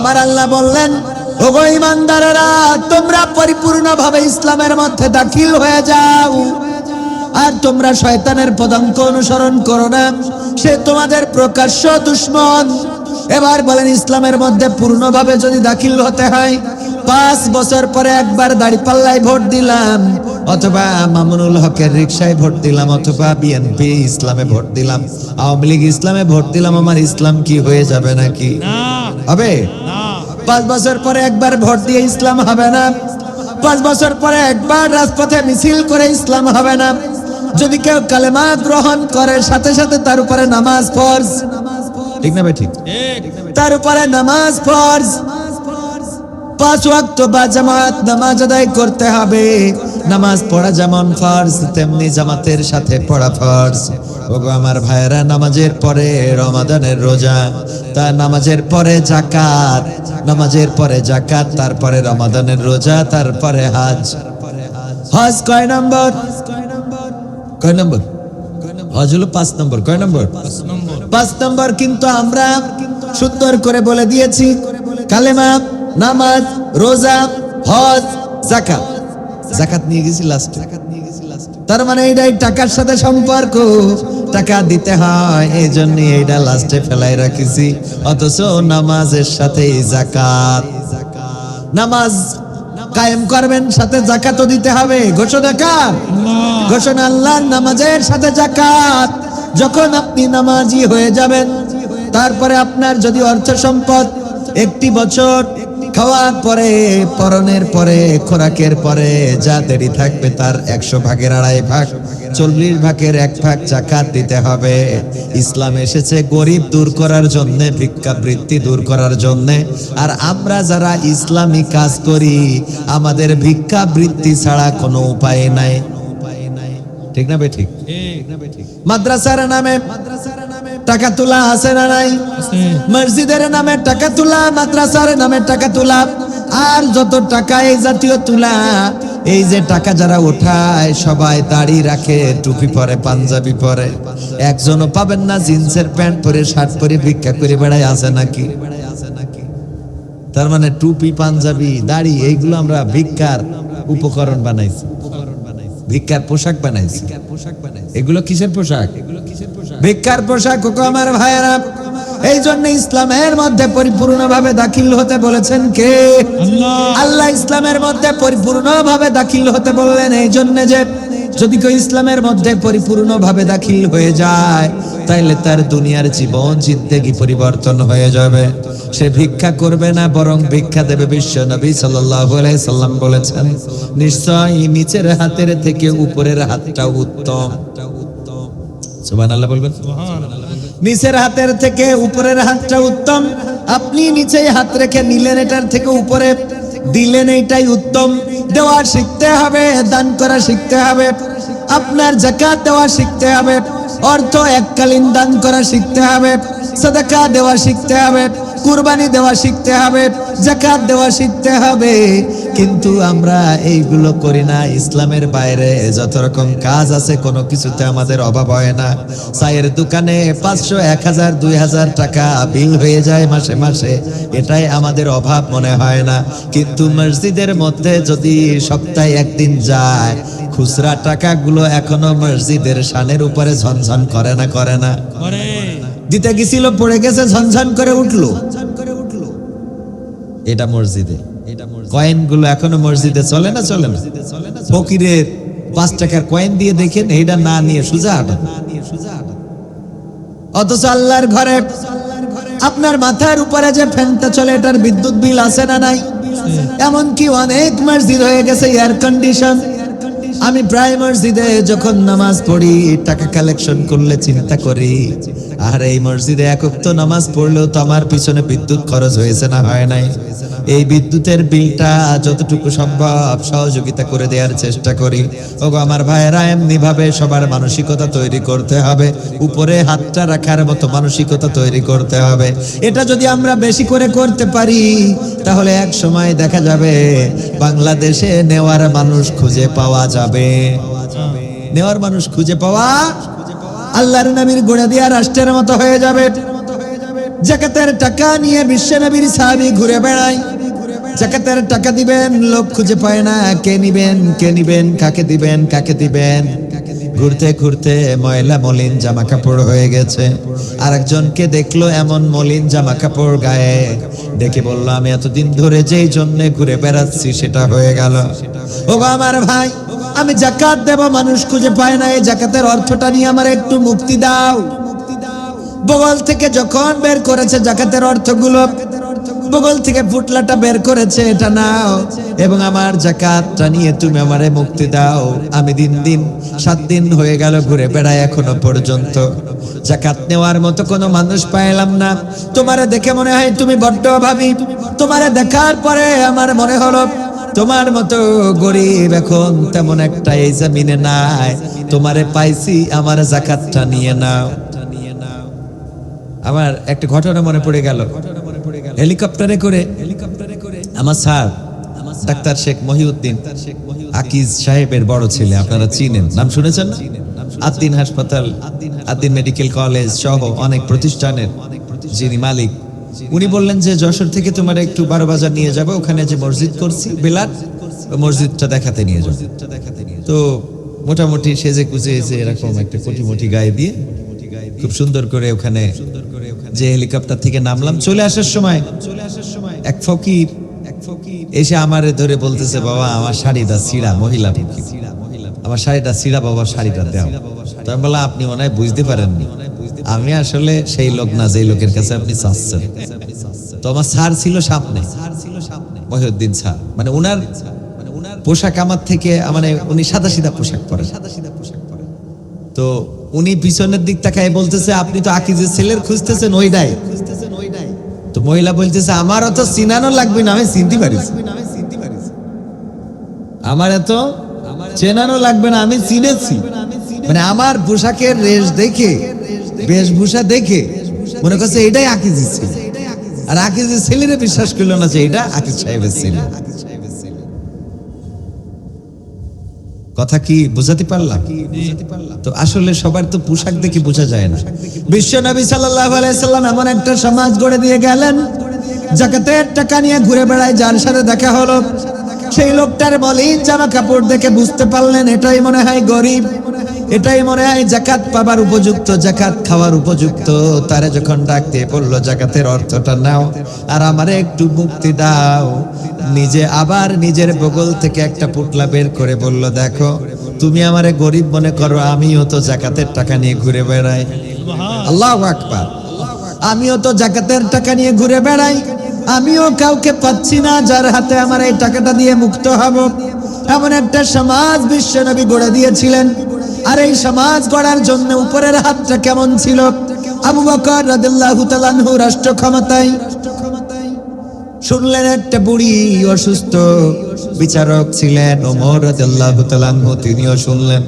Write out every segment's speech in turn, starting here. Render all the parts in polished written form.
আমার আল্লাহ বললেন, ওগো ঈমানদারেরা, তোমরা পরিপূর্ণভাবে ইসলামের মধ্যে দাখিল হয়ে যাও, আর তোমরা শয়তানের পদাঙ্ক অনুসরণ করো না, সে তোমাদের প্রকাশ্য দুশমন। এবার বলেন, ইসলামের মধ্যে পূর্ণভাবে যদি দাখিল হতে হয়, 5 বছর পরে একবার দাড়িপাল্লায় ভোট দিলাম, অথবা মামুনুল হকের রিকশায় ভোট দিলাম, অথবা বিএনপি ইসলামে ভোট দিলাম, আওয়ামী লীগ ইসলামে ভোট দিলাম, আমার ইসলাম কি হয়ে যাবে নাকি? হবে? 5 বছর পরে একবার ভোট দিয়ে ইসলাম হবে না। 5 বছর পরে একবার রাজপথে মিছিল করে ইসলাম হবে না। যদি কেউ কালেমা গ্রহণ করে, সাথে সাথে তার উপরে নামাজ ফরজ, ঠিক না ভাই? ঠিক। তার উপরে নামাজ ফরজ, 5 ওয়াক্ত বা জামাত নামাজ আদায় করতে হবে। নামাজ পড়া যেমন ফরজ, তেমনি জামাতের সাথে পড়া ফরজ। ওগো আমার ভাইয়েরা, নামাজের পরে রমাদানের রোজা, তার নামাজের পরে যাকাত, নামাজের পরে যাকাত, তারপরে রমাদানের রোজা, তারপরে হজ। হজ কয় নম্বর? কয় নম্বর? হজ হলো 5 নম্বর। কয় নম্বর? 5 নম্বর। কিন্তু আমরা সুন্দর করে বলে দিয়েছি, কালেমা, নামাজ, রোজা, হজ, যাকাত। যাকাত নিয়ে গেছি লাস্ট। তার মানে এইটাই টাকার সাথে সম্পর্ক, টাকা দিতে হয়, এই জন্য এইটা লাস্টে ফেলাই রাখিছি। অথচ নামাজের সাথে যাকাত, নামাজ কায়েম করবেন, সাথে যাকাতও দিতে হবে। ঘোষণা কার? ঘোষণা আল্লাহর। নামাজের সাথে যাকাত। যখন আপনি নামাজি হয়ে যাবেন, তারপরে আপনার যদি অর্থ সম্পদ 1 বছর খাওয়ার পরে, পরনের পরে, খোরাকের পরে যা দেরি থাকবে, তার 100 ভাগের 2.5 ভাগ, 40 ভাগের 1 ভাগ যাকাত দিতে হবে। ইসলাম এসেছে গরিব দূর করার জন্য, ভিক্ষাবৃত্তি দূর করার জন্য। আর আমরা যারা ইসলামী কাজ করি, আমাদের ভিক্ষাবৃত্তি ছাড়া কোনো উপায় নাই, ঠিক না ভাই? ঠিক। মাদ্রাসার নামে টাকা তোলা আছে না নাই? মসজিদের নামে টাকা তোলা, মাদ্রাসার নামে টাকা তোলা, আর যত টাকা এই জাতীয় তোলা, এই যে টাকা যারা উঠায়, সবাই দাড়ি রাখে, টুপি পরে, পাঞ্জাবি পরে। একজনও পাবেন না জিন্সের প্যান্ট পরে, শার্ট পরে ভিক্ষা করে বেড়ায়, আছে নাকি? তার মানে টুপি, পাঞ্জাবি, দাড়ি, এইগুলো আমরা ভিক্ষার উপকরণ বানাইছি, ভিক্ষার পোশাক বানাইছি। এগুলো কিসের পোশাক? ভিক্ষার পোশাক। আমার ভাইয়েরা, এই জন্য ইসলামের মধ্যে পরিপূর্ণভাবে দাখিল হতে বলেছেন কে? আল্লাহ। ইসলামের মধ্যে পরিপূর্ণভাবে দাখিল হতে বললেন এই জন্য যে যদি কেউ ইসলামের মধ্যে পরিপূর্ণভাবে দাখিল হয়ে যায়, তাইলে তার দুনিয়ার জীবন জিন্দেগি পরিবর্তন হয়ে যাবে। সে ভিক্ষা করবে না, বরং ভিক্ষা দেবে। বিশ্ব নবী সাল্লাল্লাহু আলাইহি সাল্লাম বলেছেন, নিশ্চয়ই নিচের হাতের থেকে উপরের হাতটা উত্তম। সুবহানাল্লাহ বলবেন। নিচের হাতের থেকে উপরের হাতটা উত্তম। আপনি নিচে হাত রেখে নিলেন, এটার থেকে উপরে দিলেন, এইটাই উত্তম। দেওয়া শিখতে হবে, দান করা শিখতে হবে, আপনার যাকাত দেওয়া শিখতে হবে, অর্থ এককালীন দান করা শিখতে হবে, সাদাকা দেওয়া শিখতে হবে, কুরবানি দেওয়া শিখতে হবে, যাকাত দেওয়া শিখতে হবে। কিন্তু আমরা এইগুলো করি না। ইসলামের বাইরে যত রকম কাজ আছে, কোনো কিছুতে আমাদের অভাব হয় না। চায়ের দোকানে 500, 1000, 2000 টাকা বিল হয়ে যায় মাসে মাসে, এটাই আমাদের অভাব মনে হয় না। কিন্তু মসজিদের মধ্যে যদি সপ্তাহে 1 দিন যায়, খুচরা টাকাগুলো এখনো মসজিদের শানের উপরে ঝনঝন করে না? করে না? দিতে গেছিল, পড়ে গেছে, ঝনঝন করে উঠলো। এটা মসজিদে কয়েন গুলো এখনো মসজিদে চলে না? চলে না? ফকিরের 5 টাকার কয়েন দিয়ে দেখেন, এইটা না নিয়ে সোজা হাঁটা। অথচ আল্লাহর ঘরে আপনার মাথার উপরে যে ফ্যানটা চলে, এটার বিদ্যুৎ বিল আছে না নাই? এমনকি অনেক মসজিদ হয়ে গেছে এয়ার কন্ডিশন। আমি প্রায় মসজিদে যখন নামাজ পড়ি, টাকা কালেকশন করলে চিন্তা করি, আর এই মসজিদে এক ওয়াক্ত নামাজ পড়লেও তো আমার পিছনে বিদ্যুৎ খরচ হয়েছে না? হয় নাই? এই বিদ্যুতের বিলটা যতটুকু সম্ভব সহযোগিতা করে দেওয়ার চেষ্টা করি। ওগো আমার ভাইয়েরা, এমনি ভাবে সবার মানসিকতা তৈরি করতে হবে, উপরে হাতটা রাখার মতো মানসিকতা তৈরি করতে হবে। এটা যদি আমরা বেশি করে করতে পারি, তাহলে এক সময় দেখা যাবে বাংলাদেশে নেওয়ার মানুষ খুঁজে পাওয়া যাবে। নেওয়ার মানুষ খুঁজে পাওয়া আল্লাহর নবীর গোড়া দিয়া রাষ্ট্রের মতো হয়ে যাবে। জাকাতের টাকা নিয়ে বিশ্বনবীর সাহাবী ঘুরে বেড়ায়। জাকাতের টাকা দিবেন, লোক খুঁজে পায় না। কে নিবেন, কাকে দিবেন। ঘুরতে ঘুরতে ময়লা মলিন জামা কাপড় হয়ে গেছে। আরেকজনকে দেখলো এমন মলিন জামা কাপড় গায়ে, দেখে বলল, আমি এতদিন ধরে যেই জন্য ঘুরে বেড়াচ্ছি সেটা হয়ে গেল। ও আমার ভাই, আমি জাকাত দেব, মানুষ খুঁজে পায় না, এই জাকাতের অর্থটা নিয়ে আমার একটু মুক্তি দাও। বগল থেকে যখন বের করেছে জাকাতের অর্থগুলো, বগল থেকে পুটলাটা বের করেছে, এটা নাও এবং আমার জাকাতটা নিয়ে তুমি আমারে মুক্তি দাও। আমি দিন 7 দিন হয়ে গেল ঘুরে বেড়াই, এখনো পর্যন্ত জাকাত নেওয়ার মতো কোনো মানুষ পাইলাম না। তোমারে দেখে মনে হয় তুমি বড্ড অভাবী। তোমারে দেখার পরে আমার মনে হলো তোমার মতো গরিব এখন তেমন একটা এই জমিনে নাই। তোমারে পাইছি, আমার জাকাতটা নিয়ে নাও। আমার একটা ঘটনা মনে পড়ে গেল। হেলিকপ্টারে করে আমার স্যার ডাক্তার শেখ মহিউদ্দিন আকিজ সাহেবের বড় ছেলে, আপনারা চিনেন, নাম শুনেছেন না? আদ্দিন হাসপাতাল, আদ্দিন মেডিকেল কলেজ সহ অনেক প্রতিষ্ঠানের যিনি মালিক, উনি বললেন যে যশোর থেকে তোমার একটু 12 বাজার নিয়ে যাবো, ওখানে যে মসজিদ করছি বেলার, মসজিদটা দেখাতে নিয়ে যাবো। তো মোটামুটি সেজে কুজে এরকম একটা কোটিমোটি গায়ে দিয়ে খুব সুন্দর করে ওখানে যে হেলিকপ্টার থেকে নামলাম, চলে আসার সময় এক ফকির এসে আমারে ধরে বলতেছে, বাবা আমার শাড়িটা ছিঁড়া, মহিলা আমার শাড়িটা ছিঁড়া, বাবা শাড়িটা দাও। তো আমি বললাম, আপনি মনে হয় বুঝতে পারেননি, আমি আসলে সেই লোক না যে লোকের কাছে আপনি চাচ্ছেন। তো আমার স্যার ছিল সামনে, মহিউদ্দিন স্যার, মানে উনার পোশাক আমার থেকে, মানে উনি সাদা সিধা পোশাক পরে। তো উনি পিছনের দিক তাকায় বলতেছে, আপনি তো আকিজের ছেলের খুঁজতেছেন ওইটাই। তো মহিলা বলতেছে, আমার অত চিনানো লাগবে না, আমি চিনতে পারিছি। আমার এত চেনানো লাগবে না, আমি চিনেছি। মানে আমার পোশাকের রেশ দেখে, বেশভূষা দেখে মনে করছে এটাই আকিজের ছেলে। আর আকিজের ছেলেরে বিশ্বাস করলো না যে এটা আকিজ সাহেবের ছেলে। কথা কি বুঝাতে পারলাম? তো আসলে সবার তো পোশাক দেখে বোঝা যায় না। বিশ্ব নবী সাল্লাল্লাহু আলাইহি সাল্লাম এমন একটা সমাজ গড়ে দিয়ে গেলেন, জাকাতের টাকা নিয়ে ঘুরে বেড়ায়। যার সাথে দেখা হলো সেই লোকটার মলিন জামা কাপড় দেখে বুঝতে পারলেন এটাই মনে হয় গরিব, এটাই মনে হয় জাকাত পাবার উপযুক্ত, জাকাত খাওয়ার উপযুক্ত। তারে যখন ডাক দিয়ে বললো, জাকাতের অর্থটা নাও আর আমারে একটু মুক্তি দাও, নিজে আবার নিজের বগল থেকে একটা পুটলা বের করে বলল, দেখো তুমি আমারে গরিব মনে করো, আমিও তো জাকাতের টাকা নিয়ে ঘুরে বেড়াই। আল্লাহু আকবার। আমিও তো জাকাতের টাকা নিয়ে ঘুরে বেড়াই, আমিও কাউকে পাচ্ছি না যার হাতে আমার এই টাকাটা দিয়ে মুক্ত হব। এমন একটা সমাজ বিশ্ব নবী গড়ে দিয়েছিলেন। আর এই সমাজ গড়ার জন্য উপরের হাতটা কেমন ছিল? আবু বকর রাদিয়াল্লাহু তাআলা আনহু রাষ্ট্র ক্ষমতায় শুনলেন একটা বুড়ি অসুস্থ, বিচারক ছিলেন ওমর রাদিয়াল্লাহু তাআলা আনহু, তিনিও শুনলেন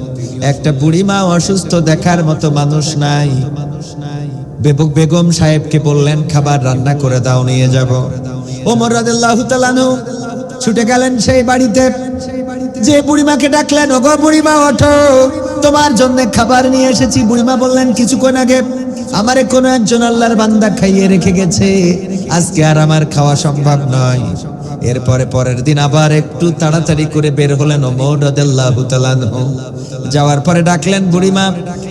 একটা বুড়ি মা অসুস্থ, দেখার মতো মানুষ নাই। বেগম সাহেবকে বললেন, খাবার রান্না করে দাও, নিয়ে যাব। ওমর রাদিয়াল্লাহু তাআলা আনহু ছুটে গেলেন সেই বাড়িতে, যে বুড়িমাকে ডাকলেন, ওগো বুড়িমা ওঠো, তোমার জন্য খাবার নিয়ে এসেছি। বুড়িমা বললেন, কিছুক্ষণ আগে আমারে কোনো একজন আল্লাহর বান্দা খাইয়ে রেখে গেছে, আজকে আর আমার খাওয়া সম্ভব নয়। এরপরে পরের দিন আবার একটু তাড়াতাড়ি করে বের হলেন ওমর রাদিয়াল্লাহু তাআলা আনহু। যাওয়ার পরে ডাকলেন, বুড়িমা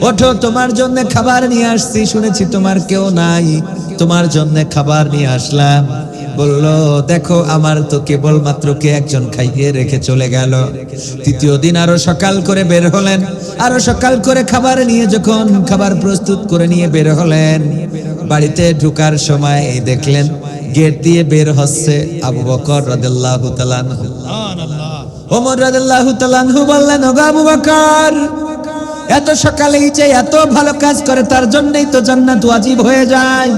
ওঠো, তোমার জন্য খাবার নিয়ে আসছি, শুনেছি তোমার কেউ নাই, তোমার জন্য খাবার নিয়ে আসলাম। বলল, দেখো আমার তো কেবল মাত্র কে একজন খাইয়ে রেখে চলে গেল। তৃতীয় দিন আরো সকাল করে বের হলেন, আরো সকাল করে খাবার নিয়ে যখন খাবার প্রস্তুত করে নিয়ে বের হলেন, বাড়িতে ঢোকার সময় দেখলেন গেট দিয়ে বের হচ্ছে আবু বকর রাদিয়াল্লাহু তাআলা আনহু। ওমর রাদিয়াল্লাহু তাআলা আনহু বললেন, ওগো আবু বকর, এত সকালেই যে এত ভালো কাজ করে তার জন্যই তো জান্নাত ওয়াজিব হয়ে যায়।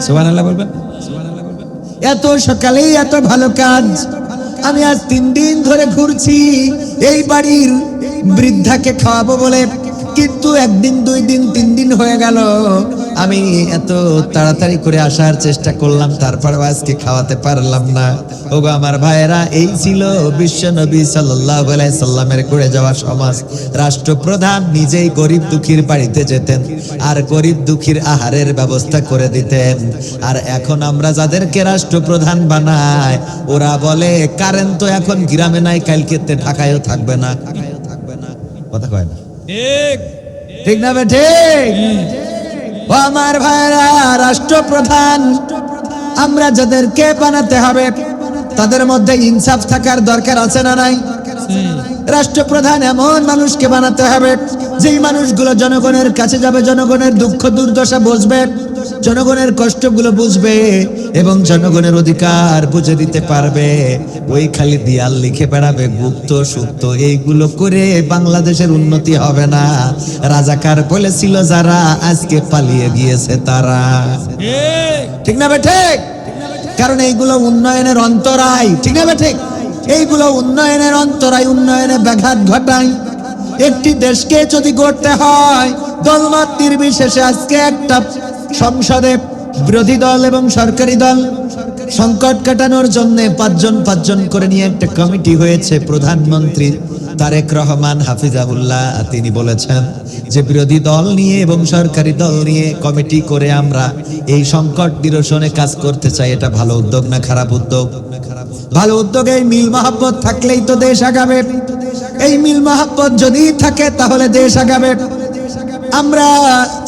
সুবহানাল্লাহ বলবেন। এত সকালেই এত ভালো কাজ। আমি আজ 3 দিন ধরে ঘুরছি এই বাড়ির বৃদ্ধাকে খাওয়াবো বলে, কিন্তু 1 দিন 2 দিন 3 দিন হয়ে গেল, আমি এত তাড়াতাড়ি করে আসার চেষ্টা করলাম, তারপরেও আজকে খাওয়াতে পারলাম না। ওগো আমার ভাইয়েরা, এই ছিল বিশ্ব নবী সাল্লাল্লাহু আলাইহি সাল্লামের করে যাওয়া সমাজ। রাষ্ট্রপ্রধান নিজেই গরিব দুঃখীর বাড়িতে যেতেন আর গরিব দুঃখীর আহারের ব্যবস্থা করে দিতেন। আর এখন আমরা যাদেরকে রাষ্ট্রপ্রধান বানাই, ওরা বলে কারেন্ট তো এখন গ্রামে নাই, কালকে ঢাকায়ও থাকবে না। কথা কয় না, ঠিক না বেঠে? ও আমার ভাইরা, রাষ্ট্রপ্রধান আমরা যাদেরকে বানাতে হবে তাদের মধ্যে ইনসাফ থাকার দরকার আছে না নাই? রাষ্ট্রপ্রধান এমন মানুষকে বানাতে হবে যেই মানুষগুলো জনগণের কাছে যাবে, জনগণের দুঃখ দুর্দশা বুঝবে, জনগণের কষ্টগুলো বুঝবে এবং জনগণের অধিকার বুঝে দিতে পারবে। ওই খালি দেয়াল লিখে বেড়াবে, গুপ্ত সুপ্ত এইগুলো করে বাংলাদেশের উন্নতি হবে না। রাজাকার বলেছিল যারা, আজকে পালিয়ে গিয়েছে তারা। ঠিক না বেঠে? কারণ এইগুলো উন্নয়নের অন্তরায়। ঠিক না বেঠে? এইগুলো উন্নয়নের অন্তরায়, উন্নয়নে ব্যাঘাত ঘটায়। একটি দেশকে যদি গড়তে হয় দলমত নির্বিশেষে, আজকে একটা সংসদে বিরোধী দল এবং সরকারি দল সংকট কাটানোর জন্য পাঁচজন করে নিয়ে একটা কমিটি হয়েছে। প্রধানমন্ত্রী তারেক রহমান হাফিজাহুল্লাহ তিনি বলেছেন যে বিরোধী দল নিয়ে এবং সরকারি দল নিয়ে কমিটি করে আমরা এই সংকট নিরসনে কাজ করতে চাই। এটা ভালো উদ্যোগ না খারাপ উদ্যোগ? ভালো উদ্যোগে মিল মহব্বত থাকলেই তো দেশ আগাবে। এই মিল মহব্বত যদি থাকে তাহলে দেশ আগাবে। আমরা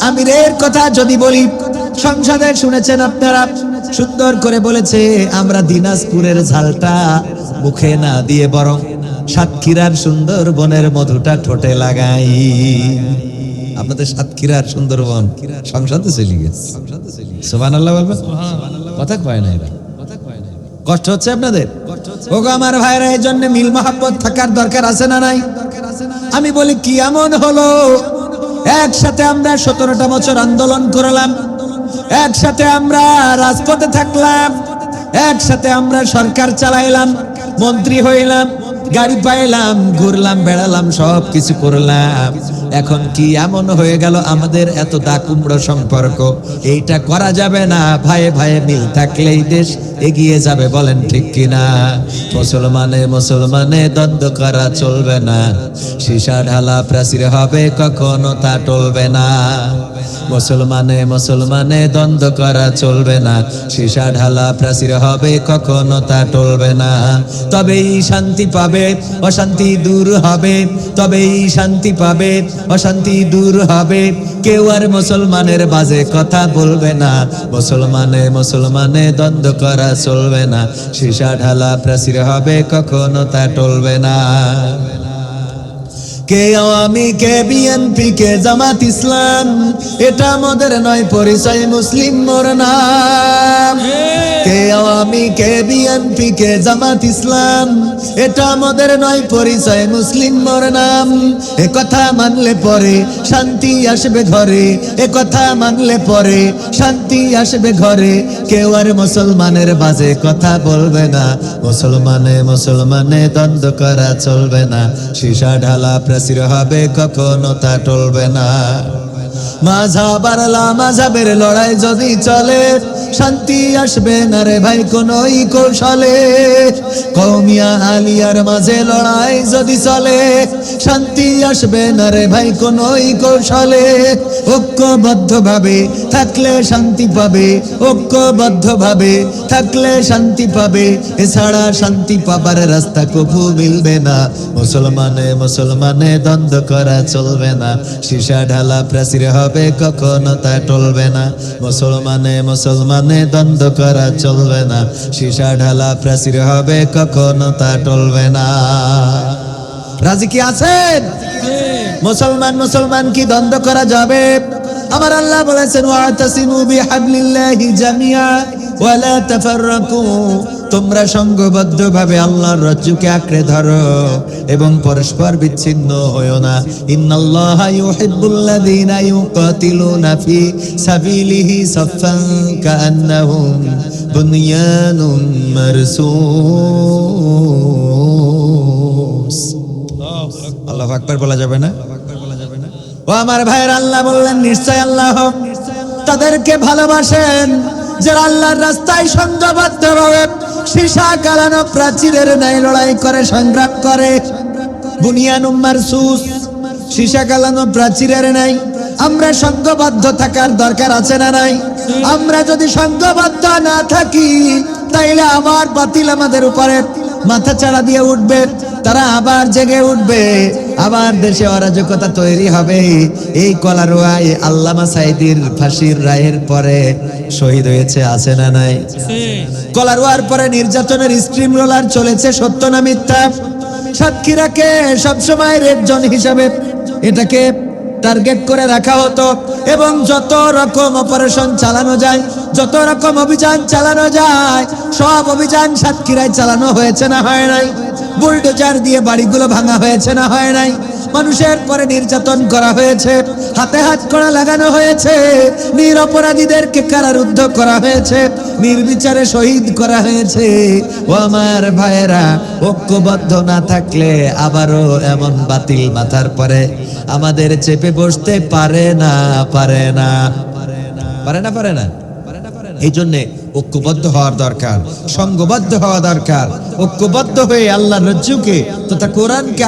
আমিরের কথা যদি বলি, সংসদে শুনেছেন আপনারা, সুন্দর করে বলেছে আমরা দিনাজপুরের ঝালটা মুখে না দিয়ে বরং সাতক্ষীরার সুন্দরবনের মধুটা ঠোঁটে লাগাই। আপনাদের সাতক্ষীরার সুন্দরবন সংসদে চলে গেছে। সুবহানাল্লাহ বলবেন? কথা কয় না এরা? কষ্ট হচ্ছে আপনাদের? ওগো আমার ভাইরা, এই জন্য মিল মহব্বত থাকার দরকার আছে না নাই? আমি বলি কি এমন হলো, একসাথে আমরা 17টা বছর আন্দোলন করলাম, একসাথে আমরা রাজপথে থাকলাম, একসাথে আমরা সরকার চালাইলাম, মন্ত্রী হইলাম, গাড়ি পাইলাম, ঘুরলাম, বেড়ালাম, সব কিছু করলাম। এখন কি এমন হয়ে গেল আমাদের এত দা কুমড়ো সম্পর্ক? এইটা করা যাবে না। ভাইয়ে ভাইয়ে মিল থাকলেই দেশ এগিয়ে যাবে, বলেন ঠিক কিনা? মুসলমানে দ্বন্দ্ব করা চলবে না, সীসা ঢালা প্রাচীর হবে কখনো তা টলবে না। মুসলমানে দ্বন্দ্ব করা চলবে না, সীসা ঢালা প্রাচীর হবে কখনো তা টলবে না। তবেই শান্তি পাবে, অশান্তি দূর হবে, তবেই শান্তি পাবে, অশান্তি দূর হবে। কেউ আর মুসলমানের বাজে কথা বলবে না। মুসলমানে দ্বন্দ্ব করা চলবে না, সীসা ঢালা প্রাচীর হবে কখনো তা টলবে না। কে আওয়ামী, কে বিএনপি, কে জামাত ইসলাম, এটা আমাদের নয় পরিচয়, মুসলিম মোর নাম। কে আওয়ামী, কে বিএনপি, কে জামাত ইসলাম, এটা আমাদের নয় পরিচয়, মুসলিম মোর নাম। এ কথা মানলে পরে শান্তি আসবে ঘরে, এ কথা মানলে পরে শান্তি আসবে ঘরে। কেউ আর মুসলমানের বাজে কথা বলবে না। মুসলমানে দ্বন্দ্ব করা চলবে না, সীসা ঢালা প্রাচীর হবে কখনো তা টলবে না। মাযহাব আর লামাযহাবের লড়াই যদি চলে, শান্তি আসবে না রে ভাই কোনই কৌশলে। কওমিয়া আলিয়ার মাঝে লড়াই যদি চলে, শান্তি আসবে না রে ভাই কোনই কৌশলে। ঐক্যবদ্ধ ভাবে থাকলে শান্তি পাবে, ঐক্যবদ্ধ ভাবে থাকলে শান্তি পাবে। এছাড়া শান্তি পাবার রাস্তা কভু মিলবে না। মুসলমানে দ্বন্দ্ব করা চলবে না, সীসা ঢালা প্রাচীর হবে কখনো তা টলবে না। মুসলমানে দ্বন্দ্ব করা চলবে না, সীসা ঢালা প্রাচীর হবে কখনো তা টলবে না। রাজি কি আছেন? মুসলমান কি দ্বন্দ্ব করা যাবে? আমার আল্লাহ বলেছেন ওয়াতাসিমু বিহাবলিল্লাহি জামিয়া ওয়া লা তাফাররাকু, তোমরা সংঘবদ্ধ ভাবে আল্লাহর রজ্জুকে আঁকড়ে ধরো এবং পরস্পর বিচ্ছিন্ন হয়ো না। ইন্নাল্লাহা ইউহিব্বুল্লাযীনা ইউকাতিলুনা ফি সাবিলিহি সাফফান কাআন্নাহুম বুনয়ানুম মারসুস। আল্লাহু আকবার বলা যাবে না? ও আমার ভাইয়ের, আল্লাহ বললেন নিশ্চয় আল্লাহ তাদেরকে ভালোবাসেন যারা আল্লাহর রাস্তায় সংঘবদ্ধভাবে সীসা কালানো প্রাচীরের ন্যায় লড়াই করে, সংগ্রাম করে। বুনিয়ানুম মারসুস, সীসা কালানো প্রাচীরের ন্যায় আমরা সংঘবদ্ধ থাকার দরকার আছে না নাই? আমরা যদি সংঘবদ্ধ না থাকি তাইলে আবার বাতিল আমাদের উপরে মাথা চাড়া দিয়ে উঠবে, তারা আবার জেগে উঠবে, আবার দেশে অরাজকতা তৈরি হবে। এই কলারোয়ায় আল্লামা সাঈদীর ফাঁসির রায়ের পরে শহীদ হয়েছে, আছে না নাই? কলারোয়ার পরে নির্যাতনের স্ট্রিম রোলার চলেছে, সত্য না মিথ্যা? সাতক্ষীরাকে সবসময় রেড জোন হিসাবে এটাকে টার্গেট করে রাখা হতো, এবং যত রকম অপারেশন চালানো যায়, যত রকম অভিযান চালানো যায়, সব অভিযান সাতক্ষীরায় চালানো হয়েছে না হয় নাই? বুলডোজার দিয়ে বাড়িগুলো ভাঙা হয়েছে না হয় নাই? মানুষের পরে নির্যাতন করা হয়েছে, হাতে হাত কড়া লাগানো হয়েছে, নিরপরাধীদেরকে কারারুদ্ধ করা হয়েছে, নির্বিচারে শহীদ করা হয়েছে। ও আমার ভাইয়েরা, ঐক্যবদ্ধ না থাকলে আবারও এমন বাতিল মাথার পরে আমাদের চেপে বসতে পারে না, পারে না, পারে না, পারে না। এই জন্য ঐক্যবদ্ধ হওয়ার দরকার, সংঘবদ্ধ হওয়া দরকার। ঐক্যবদ্ধ হয়ে আল্লাহর রজ্জুকে তথা কোরআনকে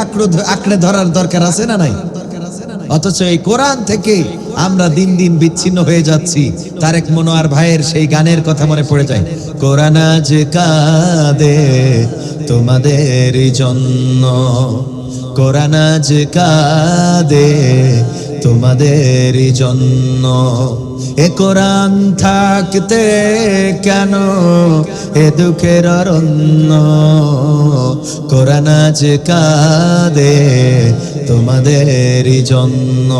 আঁকড়ে ধরার দরকার আছে না নাই? অথচ এই কোরআন থেকে আমরা দিন দিন বিচ্ছিন্ন হয়ে যাচ্ছি। তারেক মনোয়ার ভাইয়ের সেই গানের কথা মনে পড়ে যায়, কোরআন আজ কাঁদে তোমাদের জন্য, কোরআন আজ কাঁদে তোমাদের জন্য, এ কোরআন থাকতে কেন এ দুঃখের অরণ্য, কোরআন আজ কাঁদে তোমাদের জন্য।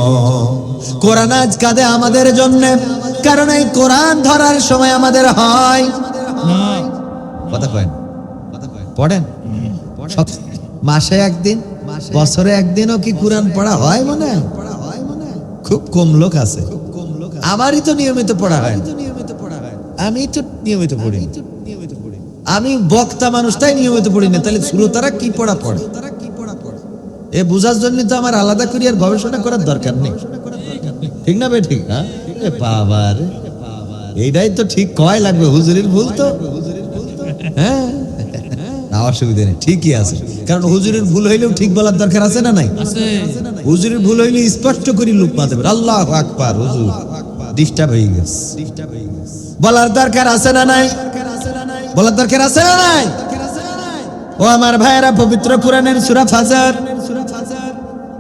কোরআন আজ কাঁদে আমাদের জন্য, কারণ এই কোরআন ধরার সময় আমাদের হয় কথা কয়েন, পড়েন মাসে একদিন, বছরে একদিনও কি কোরআন পড়া হয়? মনে খুব কম লোক আছে। আমারই তো নিয়মিত পড়া হয়, আমি তো নিয়মিত পড়ি। আমি বক্তা মানুষ, তাই নিয়মিত পড়ি না, তাহলে শ্রোতারা কি পড়া পড়ে এ বোঝার জন্য তো আমার আলাদা করে আর গবেষণা করার দরকার নেই, ঠিক না ভাই? ঠিক, হ্যাঁ বাবা রে, এইটাই তো ঠিক কয় লাগবে, হুজুরির ভুল তো, হ্যাঁ অসুবিধা নেই, ঠিকই আছে। কারণ হুজুরের ভুল হইলেও ঠিক বলার দরকার আছে না নাই? হুজুরের ভুল হইলে স্পষ্ট করে লুকমা দেবে, আল্লাহু আকবার, হুজুর ডিস্টার্ব হয়ে গেছে, বলার দরকার আছে না নাই? বলার দরকার আছে না নাই? ও আমার ভাইয়েরা, পবিত্র কোরআনের সূরা ফাজর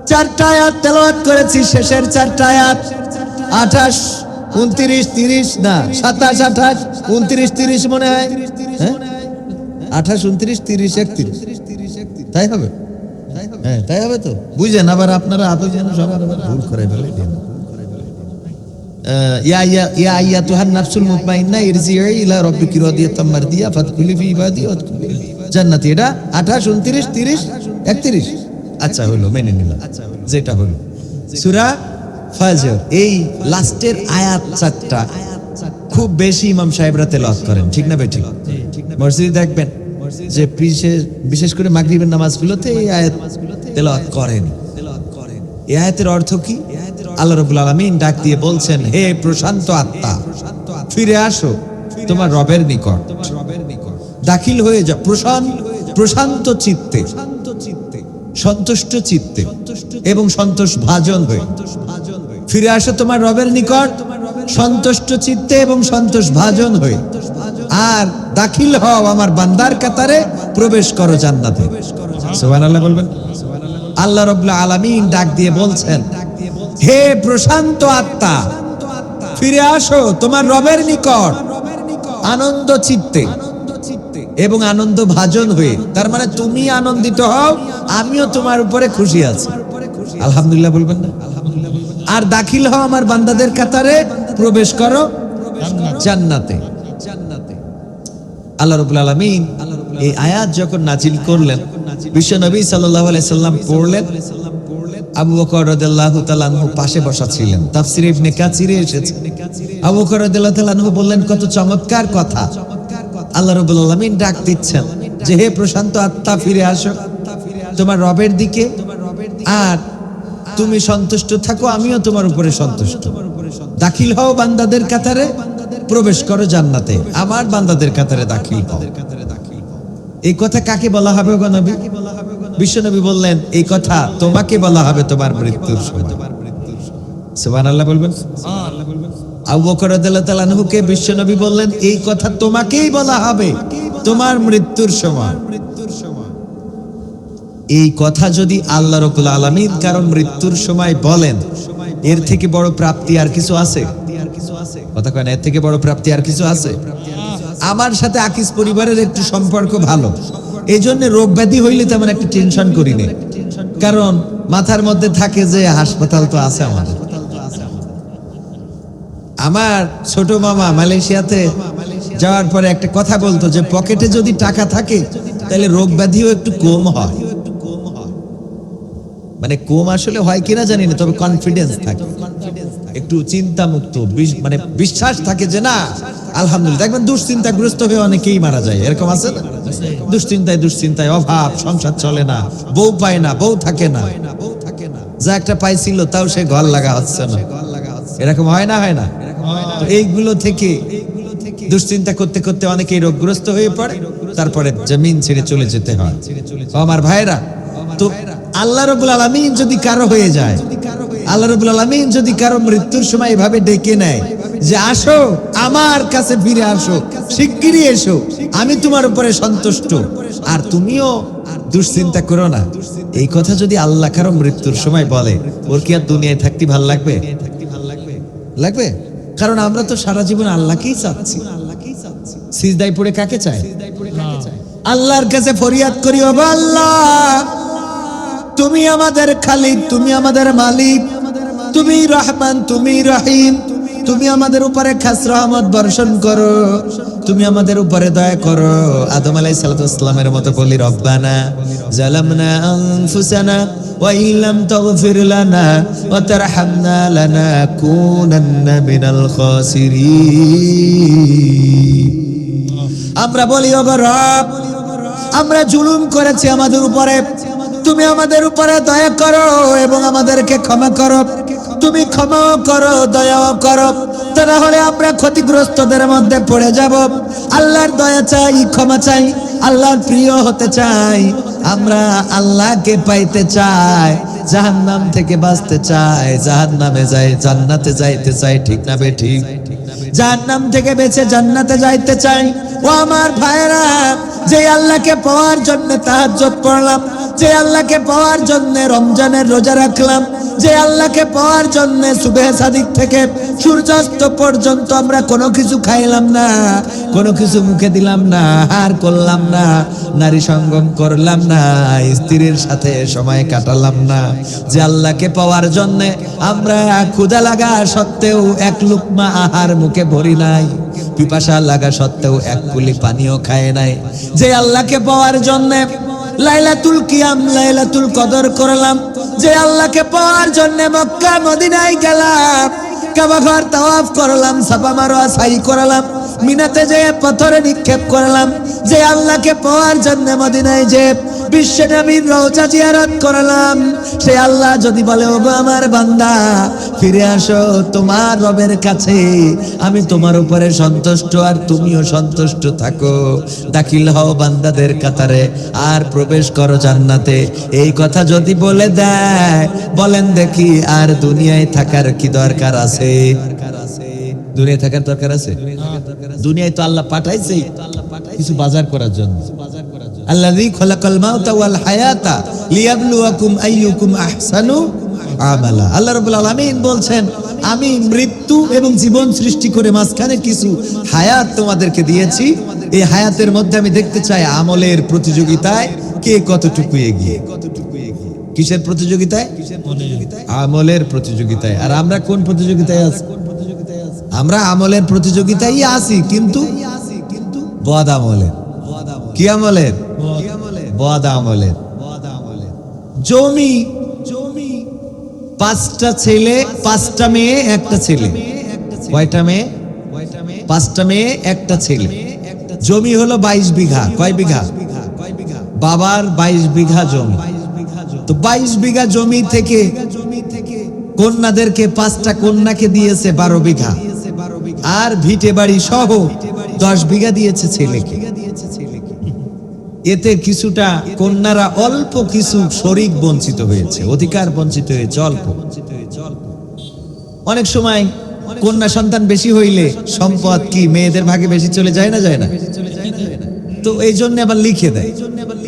4টা আয়াত তেলাওয়াত করেছি, শেষের 4টা আয়াত 28, 29, 30 না 27, 28, 29, 30 মনে হয়, হ্যাঁ 28, 29, 30, 31, তাই হবে? হ্যাঁ তাই হবে তো, বুঝেন। আবার আপনারা আদৌ যেন সবার ভুল করে ফেলে। ইয়া আইয়াতুহান নাফসুল মুতমাইন্নাহ ইরজিই ইলা রাব্বিকি রাদিয়াতাম মারদিয়া ফাদখুলি ফি ইবাদি ওয়াদখুলি জান্নাতি। এটা 28, 29, 30, 31। আচ্ছা হলো, মেনে নিলাম, যেটা হলো সূরা ফাজর। এই লাস্টের আয়াত 4টা খুব বেশি ইমাম সাহেবরা তেলাওয়াত করেন, ঠিক না বেঠিক? মসজিদে দেখবেন যে বিশেষ করে মাগরিবের নামাজগুলোতে এই আয়াত তেলাওয়াত করেন। এই আয়াতের অর্থ কি? আল্লাহ রাব্বুল আলামিন ডাক দিয়ে বলছেন, হে প্রশান্ত আত্মা, ফিরে আসো তোমার রবের নিকট, দাখিল হয়ে যাও প্রশান্ত চিত্তে, সন্তুষ্ট চিত্তে এবং সন্তোষ ভাজন হয়ে। ফিরে আসো তোমার রবের নিকট সন্তুষ্ট চিত্তে এবং সন্তোষ ভাজন হয়ে, আর দাখিল হও আমার বান্দার কাতারে, প্রবেশ করো জান্নাতে। সুবহানাল্লাহ বলবেন। আল্লাহ রাব্বুল আলামিন ডাক দিয়ে বলছেন, হে প্রশান্ত আত্মা, ফিরে আসো তোমার রবের নিকট আনন্দ চিত্তে এবং আনন্দ ভাজন হয়ে। তার মানে তুমি আনন্দিত হও, আমিও তোমার উপরে খুশি আছি, আলহামদুলিল্লাহ বলবেন না? আর দাখিল হও আমার বান্দাদের কাতারে, প্রবেশ করো জান্নাতে। আল্লাহ রাব্বুল আলামিন এই আয়াত যখন নাজিল করলেন, বিশ্ব নবী সাল্লাল্লাহু আলাইহি সাল্লাম পড়লেন, আবু বকর রাদিয়াল্লাহু তাআলা আনহু পাশে বসা ছিলেন। তাফসীর ইবনে কাসিরে এসেছে, আবু বকর রাদিয়াল্লাহু তাআলা আনহু বললেন, কত চমৎকার কথা। আল্লাহ রাব্বুল আলামিন ডাক দিচ্ছেন যে, হে প্রশান্ত আত্মা, ফিরে আসো তোমার রবের দিকে, আর তুমি সন্তুষ্ট থাকো, আমিও তোমার উপরে সন্তুষ্ট। দাখিল হও বান্দাদের কাতারে, প্রবেশ করো জান্নাতে, আমার বান্দাদের কাতারে দাখিল হও। এই কথা কাকে বলা হবে গো নবী? বিশ্বনবী বললেন এই কথা তোমাকে বলা হবে তোমার মৃত্যুর সময়। সুবহানাল্লাহ বলবেন। আবু বকর রাদিয়াল্লাহু তাআলা আনহুকে বিশ্বনবী বললেন এই কথা তোমাকেই বলা হবে তোমার মৃত্যুর সময়। এই কথা যদি আল্লাহ রাব্বুল আলামিন কারণ মৃত্যুর সময় বলেন, এর থেকে বড় প্রাপ্তি আর কিছু আছে? কথা কয় না, এর থেকে বড় প্রাপ্তি আর কিছু আছে? আমার সাথে আকিস পরিবারের একটু সম্পর্ক ভালো, এই জন্য রোগ ব্যাধি হইলে তেমন একটা টেনশন করি না, কারণ মাথার মধ্যে থাকে যে হাসপাতাল তো আছে আমাদের। আমার ছোট মামা মালয়েশিয়াতে যাওয়ার পরে একটা কথা বলতো যে পকেটে যদি টাকা থাকে তাহলে রোগ ব্যাধিও একটু কম হয়। মানে কম আসলে হয় কিনা জানি না, তবে কনফিডেন্স থাকে, একটু চিন্তা মুক্ত, মানে বিশ্বাস থাকে যে না আলহামদুলিল্লাহ। দেখবেন দুশ্চিন্তাগ্রস্ত হয়ে অনেকেই মারা যায়, এরকম আছে না? দুশ্চিন্তায় অভাব, সংসার চলে না, বউ পায় না, বউ থাকে না, যা একটা পাইছিল তাও সে ঘর লাগা হচ্ছে না, এরকম হয় না? হয় না? তো এইগুলো থেকে দুশ্চিন্তা করতে করতে অনেকেই রোগগ্রস্ত হয়ে পড়ে, তারপরে জমিন ছেড়ে চলে যেতে হয়। আমার ভাইরা, তো আল্লাহ রাব্বুল আলামিন যদি কারো হয়ে যায়, আল্লাহ রাব্বুল আলামিন যদি কারো মৃত্যুর সময় এভাবে ডেকে নেয় যে আসো আমার কাছে ফিরে আসো, শিগগিরই এসো, আমি তোমার উপরে সন্তুষ্ট আর তুমিও দুশ্চিন্তা করো না, এই কথা যদি আল্লাহ কারো মৃত্যুর সময় বলে, ওর কি আর দুনিয়ায় থাকতে ভালো লাগবে? লাগবে? কারণ আমরা তো সারা জীবন আল্লাহকেই চাচ্ছি। সিজদায় পড়ে কাকে চাই? আল্লাহর কাছে ফরিয়াদ করি, ও আল্লাহ তুমি আমাদের খালিক, তুমি আমাদের মালিক, তুমি রহমান, তুমি রহিম, তুমি আমাদের উপরে খাস রহমত বর্ষণ করো, তুমি আমাদের উপরে দয়া করো। আদম আলাইহিস সালাতু ওয়াসসালামের মতো বলি রব্বানা জালামনা আনফুসানা ওয়া ইল্লাম তাগফির লানা ওয়া তারহামনা লানাকুনান্না মিনাল খাসিরিন। আমরা বলি ও রব, আমরা জুলুম করেছি আমাদের উপরে, তুমি আমাদের উপরে দয়া করো এবং আমাদেরকে ক্ষমা করো, তুমি ক্ষমাও করো, দয়াও করো, তা না হলে আমরা ক্ষতিগ্রস্তদের মধ্যে পড়ে যাব। আল্লাহর দয়া চাই, ক্ষমা চাই, আল্লাহর প্রিয় হতে চাই, আমরা আল্লাহকে পাইতে চাই, জাহান্নাম থেকে বাঁচতে চাই, জাহান্নামে যাই জান্নাতে যাইতে চাই, ঠিক না বে ঠিক? জাহান্নাম থেকে বেঁচে জান্নাতে যাইতে চাই। ও আমার ভাইরা, যে আল্লাহকে পাওয়ার জন্য তাহাজ্জুদ পড়লাম, যে আল্লাহকে পাওয়ার জন্য রমজানের রোজা রাখলাম, যে আল্লাহকে পাওয়ার জন্য সুবহে সাদিক থেকে সূর্যাস্ত পর্যন্ত আমরা কোনো কিছু খাইলাম না, কোনো কিছু মুখে দিলাম না, আর করলাম না, নারী সঙ্গম করলাম না, স্ত্রীর সাথে সময় কাটালাম না, যে আল্লাহকে পাওয়ার জন্য আমরা ক্ষুধা লাগা সত্ত্বেও এক লুকমা আহার মুখে ভরি নাই, পিপাসা লাগা সত্ত্বেও এক কুলি পানিও খায় নাই, যে আল্লাহকে পাওয়ার জন্য লাইলাতুল কিয়াম, লাইলাতুল কদর করলাম, যে আল্লাহকে পাওয়ার জন্য মক্কা মদিনায় গেলাম, কাবা ঘর তাওয়াফ করলাম, সাফা মারওয়া সাই করলাম, মিনাতে যেয়ে পাথরে নিক্ষেপ করলাম, যে আল্লাহকে পাওয়ার জন্য মদিনায় যে বিশ্ব নবীর রওজা জিয়ারত করলাম, সে আল্লাহ যদি বলে ওগো আমার বান্দা ফিরে আসো তোমার রবের কাছে, আমি তোমার উপরে সন্তুষ্ট আর তুমিও সন্তুষ্ট থাকো, দাখিল হও বান্দাদের কাতারে আর প্রবেশ করো জান্নাতে, এই কথা যদি বলে দেয়, বলেন দেখি আর দুনিয়ায় থাকার কি দরকার আছে? দুনিয়ায় থাকার দরকার আছে? দুনিয়ায় তো আল্লাহ পাঠাইছে কিছু বাজার করার জন্য। আল্লাযী খালাকাল মাউতা ওয়াল হায়াতা লিয়াবলুয়াকুম আইয়ুকুম আহসানু আমালা। আল্লাহ রাব্বুল আলামিন বলছেন আমি মৃত্যু এবং জীবন সৃষ্টি করে মাঝখানে কিছু হায়াত তোমাদেরকে দিয়েছি, এই হায়াতের মধ্যে আমি দেখতে চাই আমলের প্রতিযোগিতায় কে কতটুকু এগিয়ে। কিসের প্রতিযোগিতায়? আমলের প্রতিযোগিতায়। আর আমরা কোন প্রতিযোগিতায় আছি? আমরা আমলের প্রতিযোগিতায় আছি, কিন্তু বদ আমলের। কি আমলের? বদ আমলের। জমি 5টা ছেলে 5টা মেয়ে একটা ছেলে। কয়টা মেয়ে? 5টা মেয়ে একটা ছেলে। জমি হলো 22 বিঘা। কয় বিঘা? বাবার 22 বিঘা জমি। তো 22 বিঘা জমি থেকে কন্যাদেরকে 5টা কন্যাকে দিয়েছে 12 বিঘা, আর ভিটে বাড়ি সহ 10 বিঘা দিয়েছে ছেলেকে। এতে কিছুটা কন্যারা অল্প কিছু শরিক বঞ্চিত হয়েছে, অধিকার বঞ্চিত হয়েছে অল্প। অনেক সময় কন্যা সন্তান বেশি হইলে সম্পদ কি মেয়েদের ভাগে বেশি চলে যায় না, যায় না? তো এই জন্য আবার লিখে দেয়।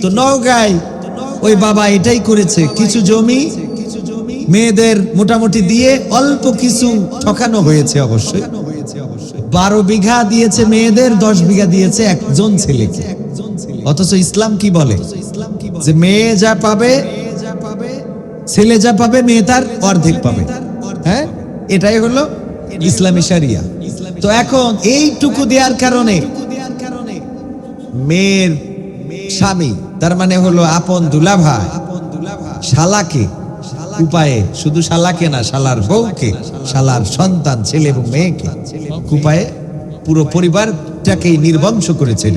তো নওগাঁয় ওই বাবা এটাই করেছে, কিছু জমি মেয়েদের মোটামুটি দিয়ে অল্প কিছু ঠকানো হয়েছে। অবশ্যই 12 বিঘা দিয়েছে মেয়েদের, 10 বিঘা দিয়েছে একজন ছেলেকে। অথচ ইসলাম কি বলে যে মেয়ে যা পাবে, ছেলে যা পাবে মেয়ে তার অর্ধেক পাবে। হ্যাঁ, এটাই হলো ইসলামী শরিয়া। তো এখন এইটুকু দেওয়ার কারণে মেয়ের স্বামী, তার মানে হলো আপন দুলাভাই, শালাকে কুপায়ে, শুধু শালাকে না, শালার বউকে, শালার সন্তান ছেলে এবং মেয়েকে কুপায়ে পুরো পরিবারটাকেই নির্বংশ করেছে।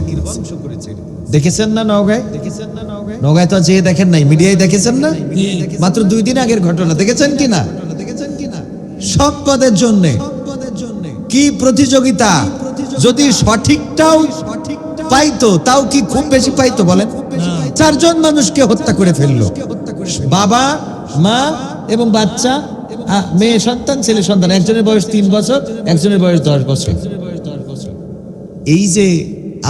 দেখেছেন না নওগাঁয়? নওগাঁয় তো যেয়ে দেখেন নাই, মিডিয়ায় দেখেছেন না? মাত্র 2 দিন আগের ঘটনা, দেখেছেন কিনা? সম্পদের জন্য কি প্রতিযোগিতা! যদি সঠিকটাও পাইতো তাও কি খুব বেশি পাইতো বলেন? 4 জন মানুষকে হত্যা করে ফেললো, বাবা মা এবং বাচ্চা, মেয়ে সন্তান ছেলে সন্তান। একজনের বয়স 3 বছর, একজনের বয়স 10 বছর। এই যে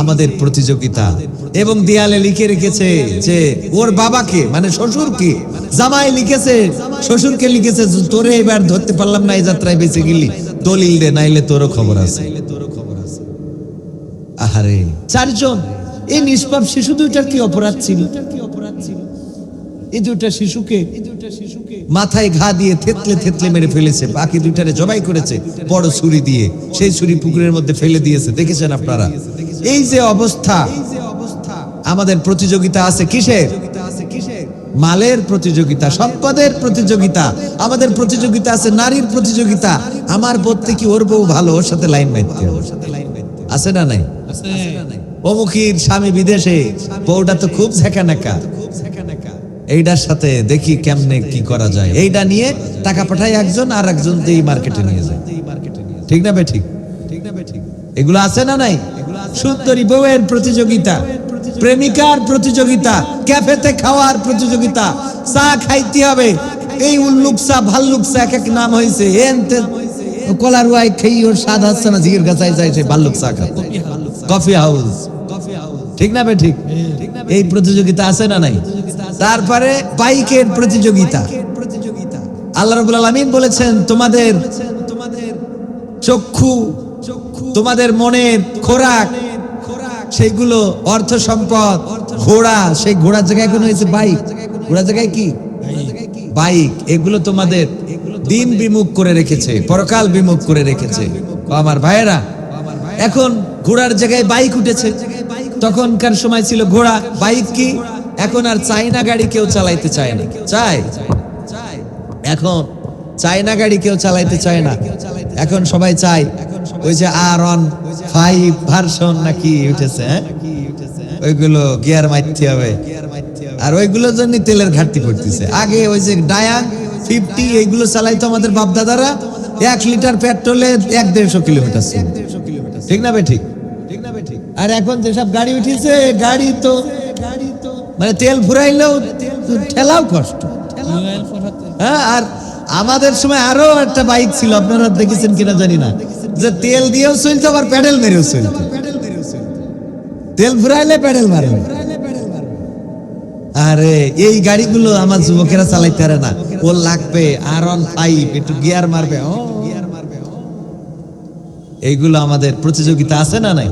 আমাদের প্রতিযোগিতা। এবং দেয়ালে লিখে রেখেছে যে ওর বাবাকে, মানে শ্বশুরকে, জামাই লিখেছে শ্বশুরকে, লিখেছে তোরে এবার ধরতে পারলাম না, এই যাত্রায় বেঁচে গেলি, দলিল দে নাইলে তোরও খবর আছে। আহারে 4 জন, এই নিষ্পাপ শিশু দুইটার কি অপরাধ ছিল? এই দুইটা শিশুকে মাথায় ঘা দিয়ে থেতলে থেতলে মেরে ফেলেছে, বাকি দুইটারে জবাই করেছে বড় ছুরি দিয়ে, সেই ছুরি পুকুরের মধ্যে ফেলে দিয়েছে। দেখেছেন আপনারা? এই যে অবস্থা। আমাদের প্রতিযোগিতা আছে কিসের? মালের প্রতিযোগিতা, সম্পদের প্রতিযোগিতা। আমাদের প্রতিযোগিতা আছে নারীর প্রতিযোগিতা। আমার বলতে কি ওর বউ ভালো, ওর সাথে লাইন মারতে হবে। আছে না নাই? অমুখীর স্বামী বিদেশে, বউটা তো খুব ঝেঁকানাকা, এইটার সাথে দেখি কেমনে কি করা যায়। এইটা নিয়ে টাকা পাঠায় একজন, আর একজন দিয়ে মার্কেটে নিয়ে যায়। ঠিক না বেঠিক? এগুলো আছে না নাই? সুন্দরী বউয়ের প্রতিযোগিতা, প্রেমিকার প্রতিযোগিতা, ক্যাফেতে খাওয়ার প্রতিযোগিতা, চা খাইতে হবে। এই উল্লুক চা, ভাল্লুক চা, এক এক নাম হয়েছে। কলারুয়াই খেয়ে ওর স্বাদ হচ্ছে না, জিগের কাছে যায় সে ভাল্লুক চা খায়, কফি হাউস। ঠিক না বেঠিক? এই প্রতিযোগিতা আছে না নাই? তারপরে বাইকের প্রতিযোগিতা। আল্লাহ রাব্বুল আলামিন বলেছেন তোমাদের চক্ষু, তোমাদের মনের খোরাক, সেইগুলো অর্থ সম্পদ, ঘোড়া, সেই ঘোড়ার জায়গায় এখন হয়েছে বাইক। ঘোড়ার জায়গায় কি? বাইক। এগুলো তোমাদের দিন বিমুখ করে রেখেছে, পরকাল বিমুখ করে রেখেছে। আমার ভাইয়েরা, এখন ঘোড়ার জায়গায় বাইক উঠেছে। তখনকার সময় ছিল ঘোড়া, বাইক কি? এখন আর চায়না গাড়ি কেউ চালাইতে চায় না। চায়? এখন চায়না গাড়ি কেউ চালাইতে চায় না। এখন সবাই চায় ওই যে R15 ভার্সন নাকি উঠেছে, ওইগুলো গিয়ার মারতে হবে, আর ওইগুলোর জন্য তেলের ঘাটতি পড়তেছে। আগে ওই যে ডায়াং 50 এইগুলো চালাইতো আমাদের বাপ দাদারা, 1 লিটার পেট্রোলে 1-150 কিলোমিটার ছিল। ঠিক না বেঠিক? আর এখন যেসব গাড়ি উঠেছে, গাড়ি তো মানে তেল ফুরাইলেও ঠেলাও কষ্ট। হ্যাঁ, আর আমাদের সময় আরো একটা বাইক ছিল, আপনারা দেখেছেন কিনা জানি না, যে তেল দিয়েও চলতো আবার প্যাডেল মেরেও চলতো। তেল ফুরাইলে প্যাডেল মারবে। আরে এই গাড়িগুলো আমার যুবকেরা চালাইতে পারে না, ও লাগবে R15, একটু গিয়ার মারবে। এইগুলো আমাদের প্রতিযোগিতা আছে না নাই?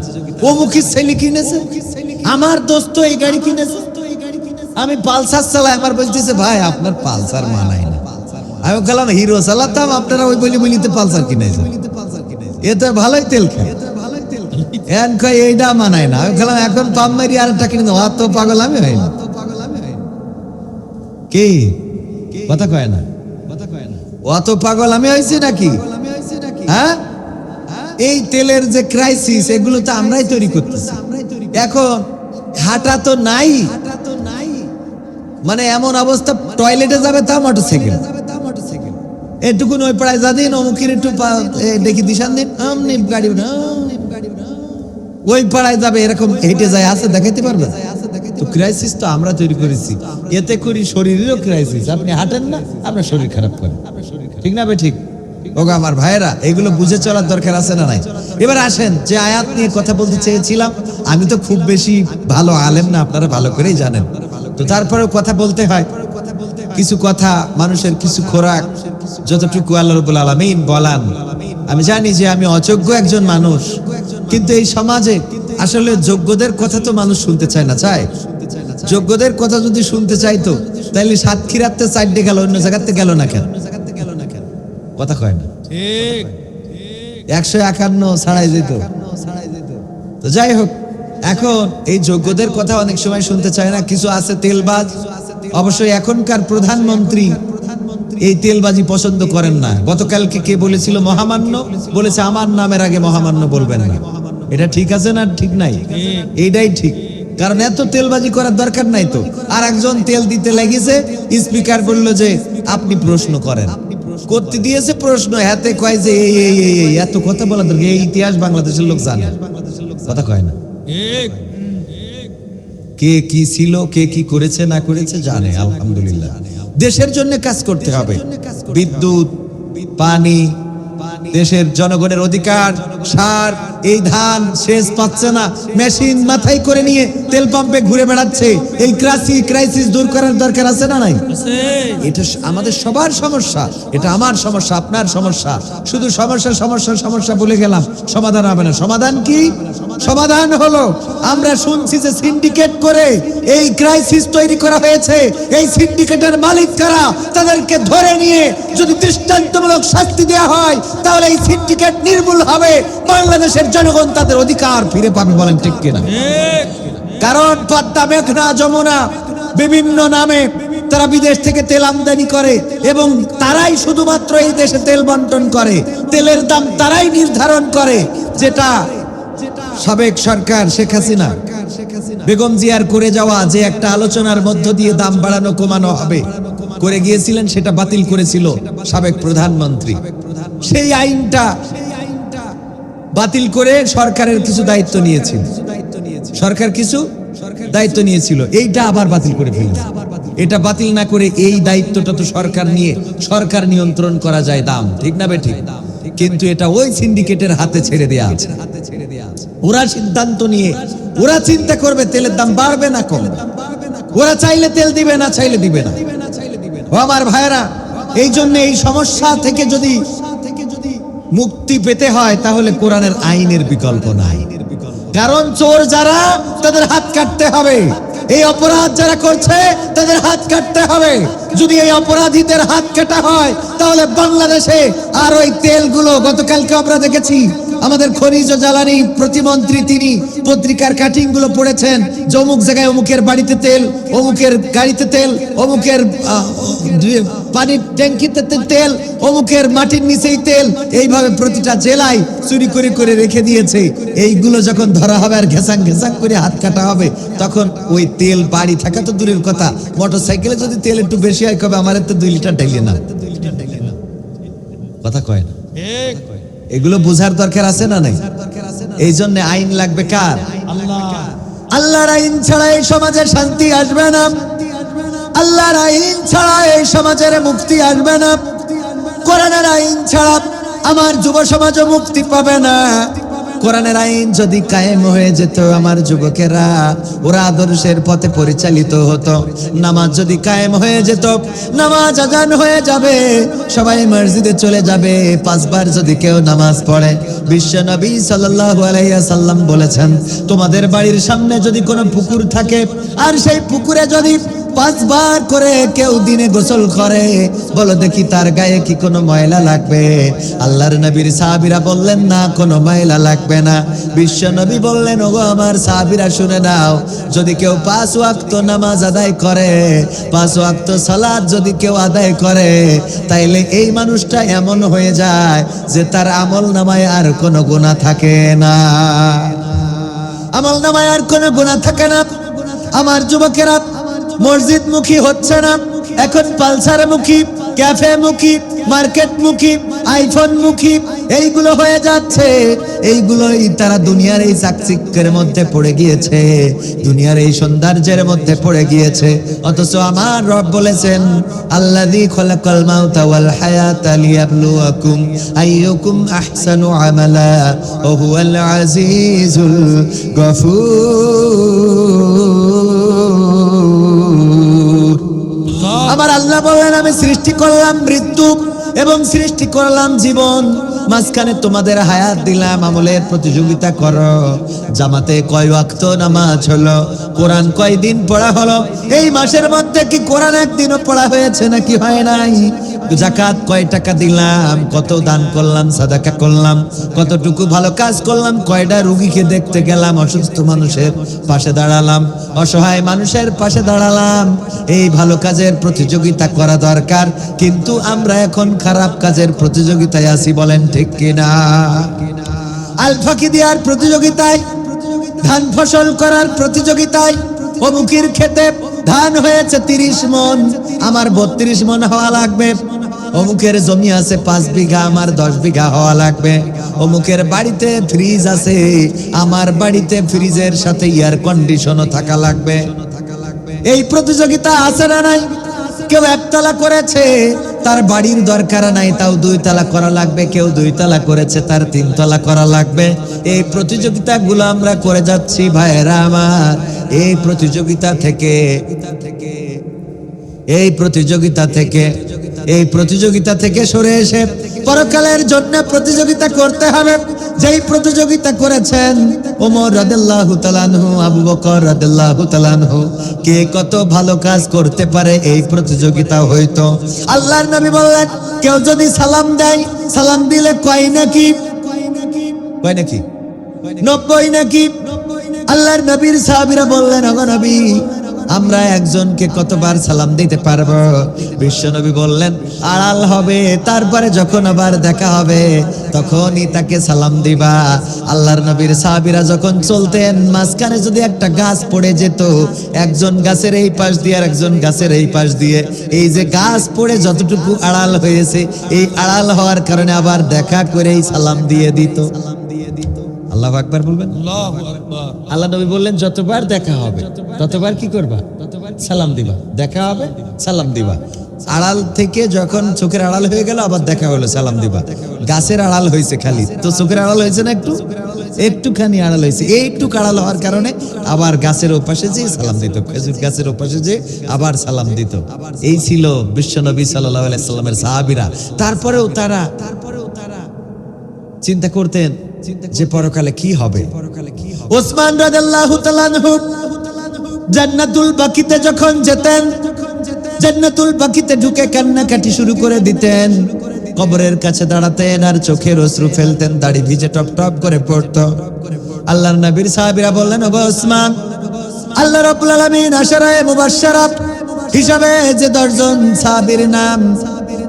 অমুখী ছেলে কিনেছে, আমার দোস্ত এই গাড়ি কিনেছে, আমি পালসার চালাই, আমার বলতেছে ভাই আপনার পালসার মানায় না। আমি বললাম হিরো চালাতাম, আপনারা ওই বলিতে পালসার কিনেছে, এতে ভালোই তেল খায়, এইটা মানায় না। আমি বললাম এখন পাম মারি আর একটা কিনে, অত পাগল আমি হয় না। কি কথা কয় না? অত পাগল আমি হয়েছি নাকি? হ্যাঁ, এই তেলের যে ক্রাইসিস, এগুলো তো আমরাই তৈরি করতেছি। এখন হাঁটা তো নাই, মানে এমন অবস্থা, টয়লেটে যাবে তা মোটরসাইকেল, এটুকুন ওই পাড়ায় যা দিন, অমুকের একটু দেখি দিশান দিন, আমনি গাড়ি ওই পাড়ায় যাবে, এরকম হেঁটে যায় আছে, দেখাইতে পারবে? তো ক্রাইসিস তো আমরা তৈরি করেছি, এতে করি শরীরেরও ক্রাইসিস। আপনি হাঁটেন না, আপনার শরীর খারাপ করে, ঠিক না? ঠিক ওগো আমার ভাইয়েরা, এগুলো বুঝে চলার দরকার আছে না নাই? এবার আসেন, যে আয়াত নিয়ে কথা বলতে চেয়েছিলাম, আমি তো খুব বেশি ভালো আলেম না, আপনারা ভালো করেই জানেন, তো তারপরেও কথা বলতে হয়। কিছু কথা, মানুষের কিছু খোরাক, যতটুকু আল্লাহ রাব্বুল আলামিন বলান। আমি জানি যে আমি অযোগ্য একজন মানুষ, কিন্তু এই সমাজে আসলে যোগ্যদের কথা তো মানুষ শুনতে চায় না। চায়? যোগ্যদের কথা যদি শুনতে চাইতো, তাহলে সাতক্ষীরাতে চারটে গেল, অন্য জায়গাতে গেল না কেন? কথা কয় না, ঠিক? 151 ছাড়াই যেত। তো যাই হোক, এখন এই যোগ্যদের কথা অনেক সময় শুনতে চায় না। কিছু আছে তেলবাজ, অবশ্যই এখনকার প্রধানমন্ত্রী এই তেলবাজি পছন্দ করেন না। গতকালকে কে বলেছিল মহামান্য? বলেছে আমার নামের আগে মহামান্য বলবেন না। এটা ঠিক আছে না ঠিক নাই? এইটাই ঠিক, কারণ এত তেলবাজি করার দরকার নাই তো। আর একজন তেল দিতে লেগেছে, স্পিকার বলল যে আপনি প্রশ্ন করেন, করতে দিয়েছে প্রশ্ন, হাতে কয় যে এই এত কথা বলা দরকার, এই ইতিহাস বাংলাদেশের লোক জানে, কথা কয় না। কে কি ছিল, কে কি করেছে না করেছে জানে, আলহামদুলিল্লাহ। দেশের জন্য কাজ করতে হবে, বিদ্যুৎ, পানি, দেশের জনগণের অধিকার, সার, এই ধান সেচ পাচ্ছে না, মেশিন মাথায় করে নিয়ে তেল পাম্পে ঘুরে বেড়াচ্ছে। এই ক্রাইসিস দূর করার দরকার আছে না নাই? এটা আমাদের সবার সমস্যা, এটা আমার সমস্যা, আপনার সমস্যা। শুধু সমস্যা সমস্যা সমস্যা বলে গেলাম, সমাধান হবে না। সমাধান কি? সমাধান হলো, আমরা শুনছি যে সিন্ডিকেট করে এই ক্রাইসিস তৈরি করা হয়েছে। এই সিন্ডিকেটের মালিক কারা? তাদেরকে ধরে নিয়ে যদি দৃষ্টান্তমূলক শাস্তি দেওয়া হয়, তাহলে এই সিন্ডিকেট নির্মূল হবে, বাংলাদেশের জনগণ তাদের অধিকার ফিরে পাবে। বলেন ঠিক কিনা? কারণ পদ্মা, মেঘনা, যমুনা বিভিন্ন নামে তারা বিদেশ থেকে তেল আমদানি করে, এবং তারাই শুধুমাত্র এই দেশে তেল বন্টন করে। তেলের দাম তারাই নির্ধারণ করে, যেটা সাবেক সরকার শেখ হাসিনা, বেগম জিয়ার করে যাওয়া যে একটা আলোচনার মধ্য দিয়ে দাম বাড়ানো কমানো হবে করে গিয়েছিলেন, সেটা বাতিল করেছিল সাবেক প্রধানমন্ত্রী। সেই আইনটা বাতিল করে সরকারের কিছু দায়িত্ব নিয়েছিল, সরকার কিছু দায়িত্ব নিয়েছিল, এইটা আবার বাতিল করে ফেলল। এটা বাতিল না করে এই দায়িত্বটা তো সরকার নিয়ে, সরকার নিয়ন্ত্রণ করা যায় দাম, ঠিক না বেঠিক? কিন্তু এটা ওই সিন্ডিকেটের হাতে ছেড়ে দেয়া আছে। ওরা সিদ্ধান্ত নিয়ে, ওরা চিন্তা করবে তেলের দাম বাড়বে না কমবে, ওরা চাইলে তেল দিবে, না চাইলে দিবে না। ও আমার ভাইরা, এই জন্য এই সমস্যা থেকে যদি মুক্তি পেতে হয়, তাহলে কোরআনের আইনের বিকল্প নাই। কারণ চোর যারা, তাদের হাত কাটতে হবে। এই অপরাধ যারা করছে, তাদের হাত কাটতে হবে। যদি এই অপরাধীদের হাত কাটা হয়, তাহলে বাংলাদেশে আর ওই তেলগুলো, গতকালকে আমরা দেখেছি আমাদের খনিজ ও জ্বালানি প্রতিমন্ত্রী, তিনি পত্রিকার কাটিং গুলো পড়েছেন, যে অমুক জায়গায় অমুকের বাড়িতে তেল, অমুকের গাড়িতে তেল, অমুকের পানির ট্যাঙ্কিতে তেল, অমুকের মাটির নিচেই তেল, এইভাবে প্রতিটা জেলায় চুরি করে করে রেখে দিয়েছে। এইগুলো যখন ধরা হবে আর ঘেসাং ঘেসাং করে হাত কাটা হবে, তখন ওই তেল বাড়ি থাকা তো দূরের কথা, মোটর সাইকেলে যদি তেল একটু বেশি হয়, কবে আমার তো 2 লিটার ঢেলে না, কথা কয় না। এগুলো বোঝার দরকার আছে না নাই? এই জন্য আইন লাগবে কার? আল্লাহর আইন ছাড়া এই সমাজে শান্তি আসবে না, আল্লাহর আইন ছাড়া এই সমাজের মুক্তি আসবে না, কোরআনের আইন ছাড়া আমার যুব সমাজও মুক্তি পাবে না। কোরআনের আইন যদি কায়েম হয়ে যেত, আমার যুবকেরা ওরা আদর্শের পথে পরিচালিত হতো। নামাজ যদি কায়েম হয়ে যেত, নামাজ আজান হয়ে যাবে, সবাই মসজিদে চলে যাবে। 5 বার যদি কেউ নামাজ পড়ে, বিশ্ব নবী সাল্লাল্লাহু আলাইহি ওয়াসাল্লাম বলেছেন, তোমাদের বাড়ির সামনে যদি কোনো পুকুর থাকে, আর সেই পুকুরে যদি 5 বার করে কেউ দিনে গোসল করে, বলো দেখি তার গায়ে কি কোনো ময়লা লাগবে? আল্লাহর নবীর সাহাবীরা বললেন, না, কোনো ময়লা লাগবে না। বিশ্ব নবী বললেন, ওগো আমার সাহাবীরা শুনে নাও, যদি কেউ 5 ওয়াক্ত নামাজ আদায় করে, 5 ওয়াক্ত সালাত যদি কেউ আদায় করে, তাইলে এই মানুষটা এমন হয়ে যায় যে তার আমল নামায় আর কোনো গুনাহ থাকে না, আমল নামায় আর কোনো গুনাহ থাকে না। আমার যুবকেরা মসজিদ মুখী হচ্ছে না, এখন পালসার মুখী, ক্যাফে মুখী, মার্কেট মুখী, আইফোন মুখী, এইগুলো হয়ে যাচ্ছে। এইগুলোই তারা দুনিয়ার এই চাকচিক্যের মধ্যে পড়ে গিয়েছে, দুনিয়ার এই সৌন্দর্যের মধ্যে পড়ে গিয়েছে। অথচ আমার রব বলেছেন, আল্লাযী খালাকাল মাউতা ওয়াল হায়াতা লিয়াবলুয়াকুম আইয়ুকুম আহসানু আমালা ওয়া হুয়াল আজিজুল গফুর। আমার আল্লাহ বলেন, আমি সৃষ্টি করলাম মৃত্যু এবং সৃষ্টি করলাম জীবন, মাঝখানে তোমাদের হায়াত দিলাম, আমলের প্রতিযোগিতা করো। জামাতে কয় ওয়াক্ত নামাজ হলো, কোরআন কয় দিন পড়া হলো, এই মাসের মধ্যে কি কোরআন একদিনও পড়া হয়েছে নাকি হয় নাই? যাকাত কয় টাকা দিলাম, কত দান করলাম, সাদাকা করলাম, কতটুকু ভালো কাজ করলাম, কয়টা রুগীকে দেখতে গেলাম, অসুস্থ মানুষের পাশে দাঁড়ালাম, অসহায় মানুষের পাশে দাঁড়ালাম। এই ভালো কাজের প্রতিযোগিতা করা দরকার, কিন্তু আমরা এখন খারাপ কাজের প্রতিযোগিতায় আছি, বলেন ঠিক কিনা? আল ফাঁকি দেওয়ার প্রতিযোগিতায়, ধান ফসল করার প্রতিযোগিতায়, অমুকের ক্ষেতে ধান হয়েছে 30 মণ, আমার 32 মণ হওয়া লাগবে। অমুকের জমি আছে 5 বিঘা, আমার 10 বিঘা হওয়া লাগবে। অমুকের বাড়িতে ফ্রিজ আছে, আমার বাড়িতে ফ্রিজের সাথে এয়ার কন্ডিশনও থাকা লাগবে। এই প্রতিযোগিতা আছে না নাই? কেউ 1 তলা করেছে, তার বাড়ির দরকার নাই, তাও 2 তলা করা লাগবে। কেউ 2 তলা করেছে, তার 3 তলা করা লাগবে। এই প্রতিযোগিতাগুলো আমরা করে যাচ্ছি ভাইয়েরা আমার। এই প্রতিযোগিতা থেকে সরে এসে পরকালের জন্য প্রতিযোগিতা করতে হবে। যেই প্রতিযোগিতা করেছেন ওমর রাদিয়াল্লাহু তাআলা আনহু, আবু বকর রাদিয়াল্লাহু তাআলা আনহু, কে কত ভালো কাজ করতে পারে এই প্রতিযোগিতা হইতো। আল্লাহর নবী বললেন, কেউ যদি সালাম দেয়, সালাম দিলে কয় নাকি? 90 নাকি? আল্লাহর নবীর সাহাবীরা বললেন, ওগো নবী, আমরা একজনকে কতবার সালাম দিতে পারবো? বিশ্বনবী বললেন, আড়াল হবে, তারপরে যখন আবার দেখা হবে তখনই তাকে সালাম দিবা। আল্লাহর নবীর সাহাবীরা যখন চলতেন, মাঝখানে যদি একটা গাছ পড়ে যেত, একজন গাছের এই পাশ দিয়ে আর একজন গাছের এই পাশ দিয়ে, এই যে গাছ পড়ে যতটুকু আড়াল হয়েছে, এই আড়াল হওয়ার কারণে আবার দেখা করেই সালাম দিয়ে দিত। আল্লাহু আকবার বলবেন। আল্লাহ নবী বললেন, যতবার দেখা হবে ততবার কি করবা? সালাম দিবা। দেখা হবে, সালাম দিবা। আড়াল থেকে যখন চোখের আড়াল হয়ে গেল, আবার দেখা হলো, সালাম দিবা। গাছের আড়াল হয়েছে খালি, তো চোখের আড়াল হয়েছে না? একটুখানি আড়াল হয়েছে, এই একটু আড়াল হওয়ার কারণে আবার গাছের ওপাশে যে সালাম দিত, খেজুর গাছের ওপাশে যে আবার সালাম দিত। এই ছিল বিশ্বনবী সাল্লাল্লাহু আলাইহি সাল্লামের সাহাবীরা। তারপরেও তারা চিন্তা করতেন যে পরকালে কি হবে। ওসমান রাদিয়াল্লাহু তাআলা আনহু জান্নাতুল বাকিতে যখন যেতেন, জান্নাতুল বাকিতে ঢুকে কান্নাকাটি শুরু করে দিতেন। কবরের কাছে দাঁড়াতেন আর চোখের অশ্রু ফেলতেন, দাড়ি ভিজে টপ টপ করে পড়তো। আল্লাহর নবীর সাহাবীরা বললেন, ওগো ওসমান, আল্লাহ রাব্বুল আলামিন আশারায়ে মুবাশশারা হিসাবে যে 10 জন সাহাবীর নাম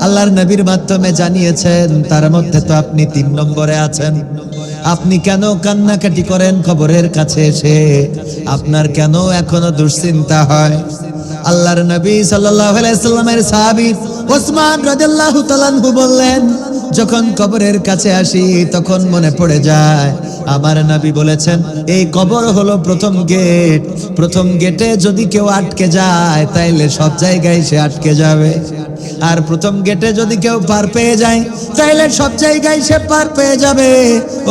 আল্লাহর নবীর মাধ্যমে জানিয়েছেন, তার মধ্যে তো আপনি 3 নম্বরে আছেন। আপনি কেন কান্নাকাটি করেন কবরের কাছে এসে? আপনার কেন এখনো দুশ্চিন্তা হয়? আল্লাহর নবী সাল্লাল্লাহু আলাইহি সাল্লামের সাহাবী ওসমান রাদিয়াল্লাহু তাআলা আনহু বললেন, যখন কবরের কাছে আসি তখন মনে পড়ে যায় আমার নবী বলেছেন, এই কবর হলো প্রথম গেট। প্রথম গেটে যদি কেউ আটকে যায়, তাইলে সব জায়গায় সে আটকে যাবে। আর প্রথম গেটে যদি কেউ পার পেয়ে যায়, তাইলে সব জায়গায় সে পার পেয়ে যাবে।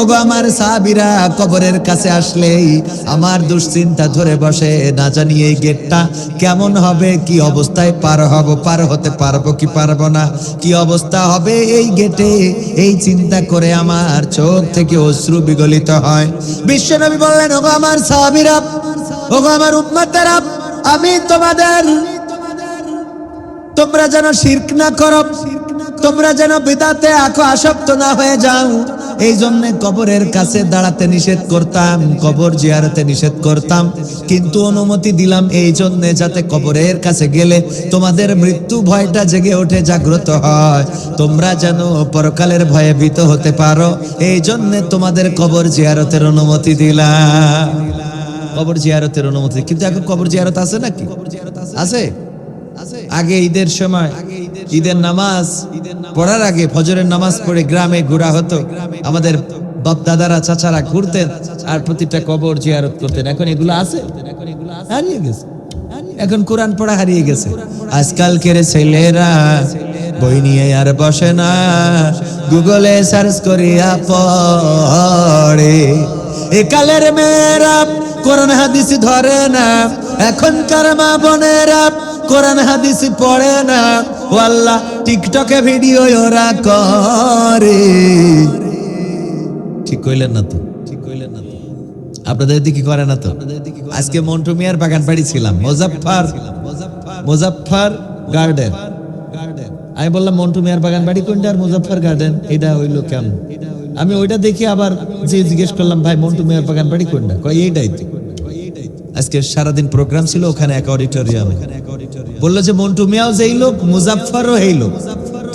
ওগো আমার সাহাবীরা, কবরের কাছে আসলেই আমার দুশ্চিন্তা ধরে বসে, না জানি এই গেটটা কেমন হবে, কি অবস্থায় পার হব, পার হতে পারবো কি পারবো না, কি অবস্থা হবে এই গেটে, এই চিন্তা করে আমার চোখ থেকে অশ্রু বিগলিত হয়। বিশ্বনবী বললেন, ওগো আমার সাহাবীরা, ওগো আমার উম্মতেরা, আমি তোমরা যেন শিরক না করো, তোমরা যেন বিদআতে আসক্ত না হয়ে যাও, এই জন্য কবরের কাছে দাঁড়াতে নিষেধ করতাম, কবর জিয়ারতে নিষেধ করতাম। কিন্তু অনুমতি দিলাম এই জন্য, যাতে কবরের কাছে গেলে তোমাদের মৃত্যু ভয়টা জেগে ওঠে, জাগ্রত হয়, তোমরা যেন পরকালের ভয়ে ভীত হতে পারো, এই জন্য তোমাদের কবর জিয়ারতের অনুমতি দিলাম। কবর জিয়ারতের অনুমতি। কিন্তু এখন কবর জিয়ারত আছে নাকি? আছে? আগে ঈদের সময় ঈদের নামাজ পড়ার আগে ফজরের নামাজ পড়ে গ্রামে ঘোরা হতো, আমাদের বাপ দাদারা চাচারা ঘুরতেন আর প্রতিটা কবর জিয়ারত করতেন। এখন এগুলো আছে? হারিয়ে গেছে। এখন কোরআন পড়া হারিয়ে গেছে। আজকালকের ছেলেরা বই নিয়ে আর বসে না, গুগলে সার্চ করিয়া পড়ে। একালের মেয়েরা কোরআন হাদিস ধরে না, এখনকার মা বোনেরা কোরআন হাদিস পড়ে না। ও আল্লাহ, টিকটকে ভিডিও ওরা করে। ঠিক কইলেন না তো? আপনাদের দিকে করে না তো? আজকে মন্টু মিয়ার বাগান বাড়ি ছিলাম, মুজাফফর গার্ডেন। আমি বললাম মন্টু মিয়ার বাগান বাড়ি কোনটা আর মুজাফফর গার্ডেন এটা হইলো কেমন? আমি ওইটা দেখি আবার যে জিজ্ঞেস করলাম, ভাই মন্টু মিয়ার বাগান বাড়ি কোনটা? কয় এইটাই তো। আজকে সারাদিন প্রোগ্রাম ছিল ওখানে এক অডিটোরিয়ামে। বললো যে মন্টু মিয়াও যেই লোক, মুজাফফরও এই লোক,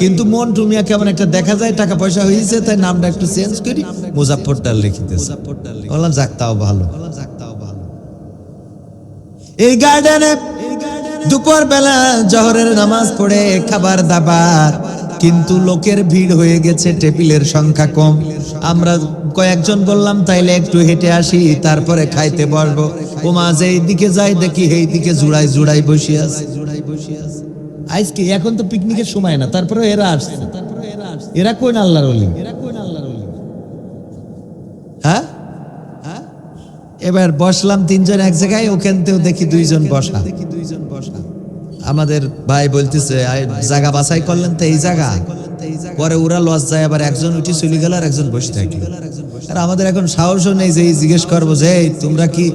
কিন্তু মন্টু মিয়া কেমন একটা দেখা যায়, টাকা পয়সা হয়েছে তাই নামটা একটু চেঞ্জ করি, মুজাফফরটার লিখিতেছে। বললাম যাক, তাও ভালো। এই গার্ডেনে দুপুর বেলা জোহরের নামাজ পড়ে খাবার দাবার, কিন্তু লোকের ভিড় হয়ে গেছে, টেবিলের সংখ্যা কম। আমরা কয়েকজন বললাম তাইলে একটু হেঁটে আসি, তারপরে খাইতে বসবো। ও মাঝে এইদিকে যাই, দেখি এই দিকে জুড়াই জুড়াই বসে আছে। আজকে এখন তো পিকনিকের সময় না, তারপরে এরা আসছে। এরা কোন আল্লাহর ওলি? হ্যাঁ, এবার বসলাম তিনজন এক জায়গায়, ওখানতেও দেখি দুইজন বসা। আমাদের ভাই বলতেছে জায়গা বাছাই করলেন তো এই জায়গা, পরে ওরা লস যায়, আবার একজন উঠে চলে গেল আর একজন বসে থাকলো। আর আমাদের এখন সাহসও নেই যে জিজ্ঞেস করবো যে তোমরা কি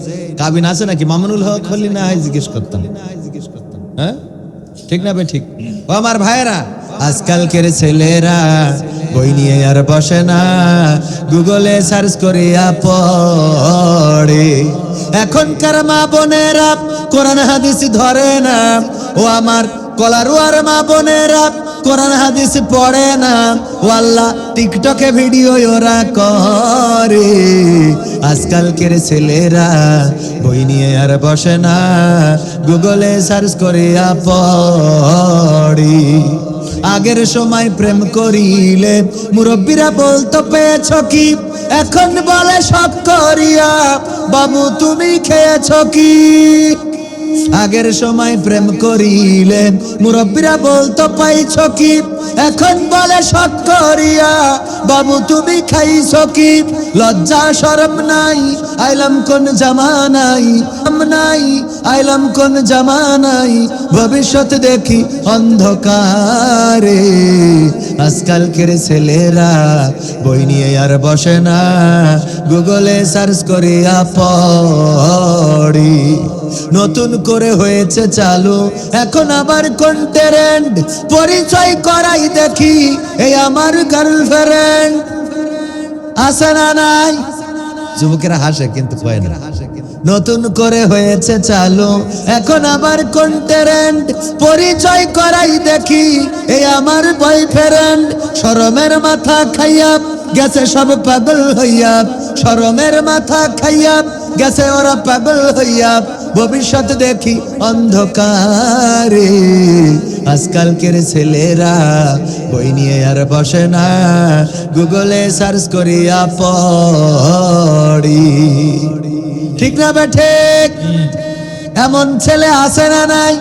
কাবিন আছে নাকি? মামুনুল হক হলি না হয় জিজ্ঞেস করতাম। হ্যাঁ, ঠিক না? ঠিক। ও আমার ভাইয়েরা, আজকালকের ছেলেরা বই নিয়ে আর বসে না, গুগলে সার্চ করিয়া পড়ে। এখনকার মা বোনেরা কোরআন হাদিস ধরে না। ও আমার কলারুয়ার মা বোনেরা কোরআন হাদিস পড়ে না। ও আল্লাহ, টিকটকে ভিডিও ওরা করে। আজকালকের ছেলেরা বই নিয়ে আর বসে না, গুগলে সার্চ করিয়া পড়ে। আগের সময় প্রেম করিলে মুরব্বীরা বলতো পেয়েছ কি, এখন বলে শখ করিয়া বাবু তুমি খেয়েছ কি। আগের সময় প্রেম করিলে মুরব্বীরা বলতো পাইছ কি, এখন বলে শখ করিয়া বাবু তুমি খাইছ কি। লজ্জা শরম নাই, আইলাম কোন জামানাই, নাই আইলাম কোন জামানাই, ভবিষ্যৎ দেখি অন্ধকারে। আজকালকের ছেলেরা বই নিয়ে আর বসে না, গুগলে সার্চ করিয়া পড়ি। নতুন করে হয়েছে চালু এখন আবার কোন ট্রেন্ড, পরিচয় করাই দেখি এই আমার গার্লফ্রেন্ড। আছে না নাই? যুবকেরা হাসে কিন্তু কয় না। নতুন করে হয়েছে চালু এখন আবার কোন ট্রেন্ড, পরিচয় করাই দেখি এই আমার বয়ফ্রেন্ড। শরমের মাথা খাইয়া গেছে সব পাগল হইয়া, শরমের মাথা খাইয়া গেছে ওরা পাগল হইয়া, ভবিষ্যৎ দেখি অন্ধকারে। আজকালকের ছেলেরা বই নিয়ে আর বসে না, গুগলে সার্চ করিয়া পড়ি। ঠিক না ঠিক? এমন ছেলে আছে না নাই?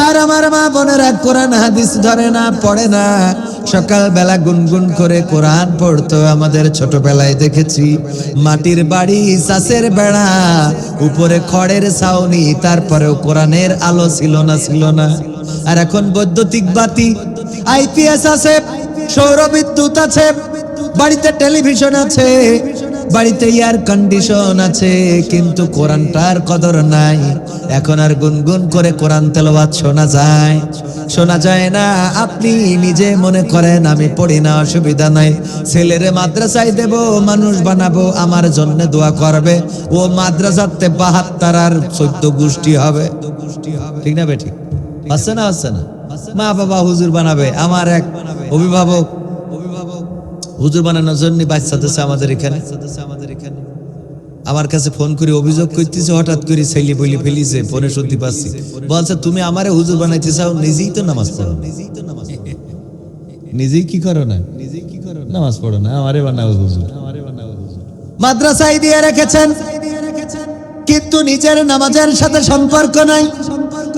আর আমার মা বোনেরা কোরআন হাদিস ধরে না, পড়ে না। সকাল বেলা গুনগুন করে কোরআন পড়তো। আমাদের ছোটবেলায় দেখেছি মাটির বাড়ি, চাষের বেড়া, উপরে খড়ের ছাউনি, তারপরেও কোরআনের আলো ছিল না। আর এখন বৈদ্যুতিক বাতি, আইপিএস আছে, সৌর বিদ্যুৎ আছে, বাড়িতে টেলিভিশন আছে, বাড়িতে এয়ার কন্ডিশন আছে, কিন্তু কোরআনটার কদর নাই। এখন আর গুনগুন করে কোরআন তেলাওয়াত শোনা যায় না। আপনি নিজে মনে করেন আমি পড়ি না, অসুবিধা নাই, ছেলেরে মাদ্রাসায় দেব, মানুষ বানাবো, আমার জন্য দোয়া করবে। ও মাদ্রাসাতে 72 আর 14 গোষ্ঠী হবে। ঠিক না বেঠিক? আছে না? মা বাবা হুজুর বানাবে। আমার এক অভিভাবক হুজুর বানানোর জন্য বাচ্চাতেছে আমাদের এখানে। আমার কাছে ফোন করে অভিযোগ করতেছে, হঠাৎ করে ছেলে বলি ফেলিছে, ফোনে শুনতে পাচ্ছি, বলছে তুমি আমারে হুজুর বানাইতে চাও, নিজেই তো নামাজ পড়ো, নিজেই কি করো না, নামাজ পড়ো না, আমারে বানাও হুজুর। মাদ্রাসায় দিয়ে রেখেছেন, কিন্তু নিজের নামাজের সাথে সম্পর্ক নাই,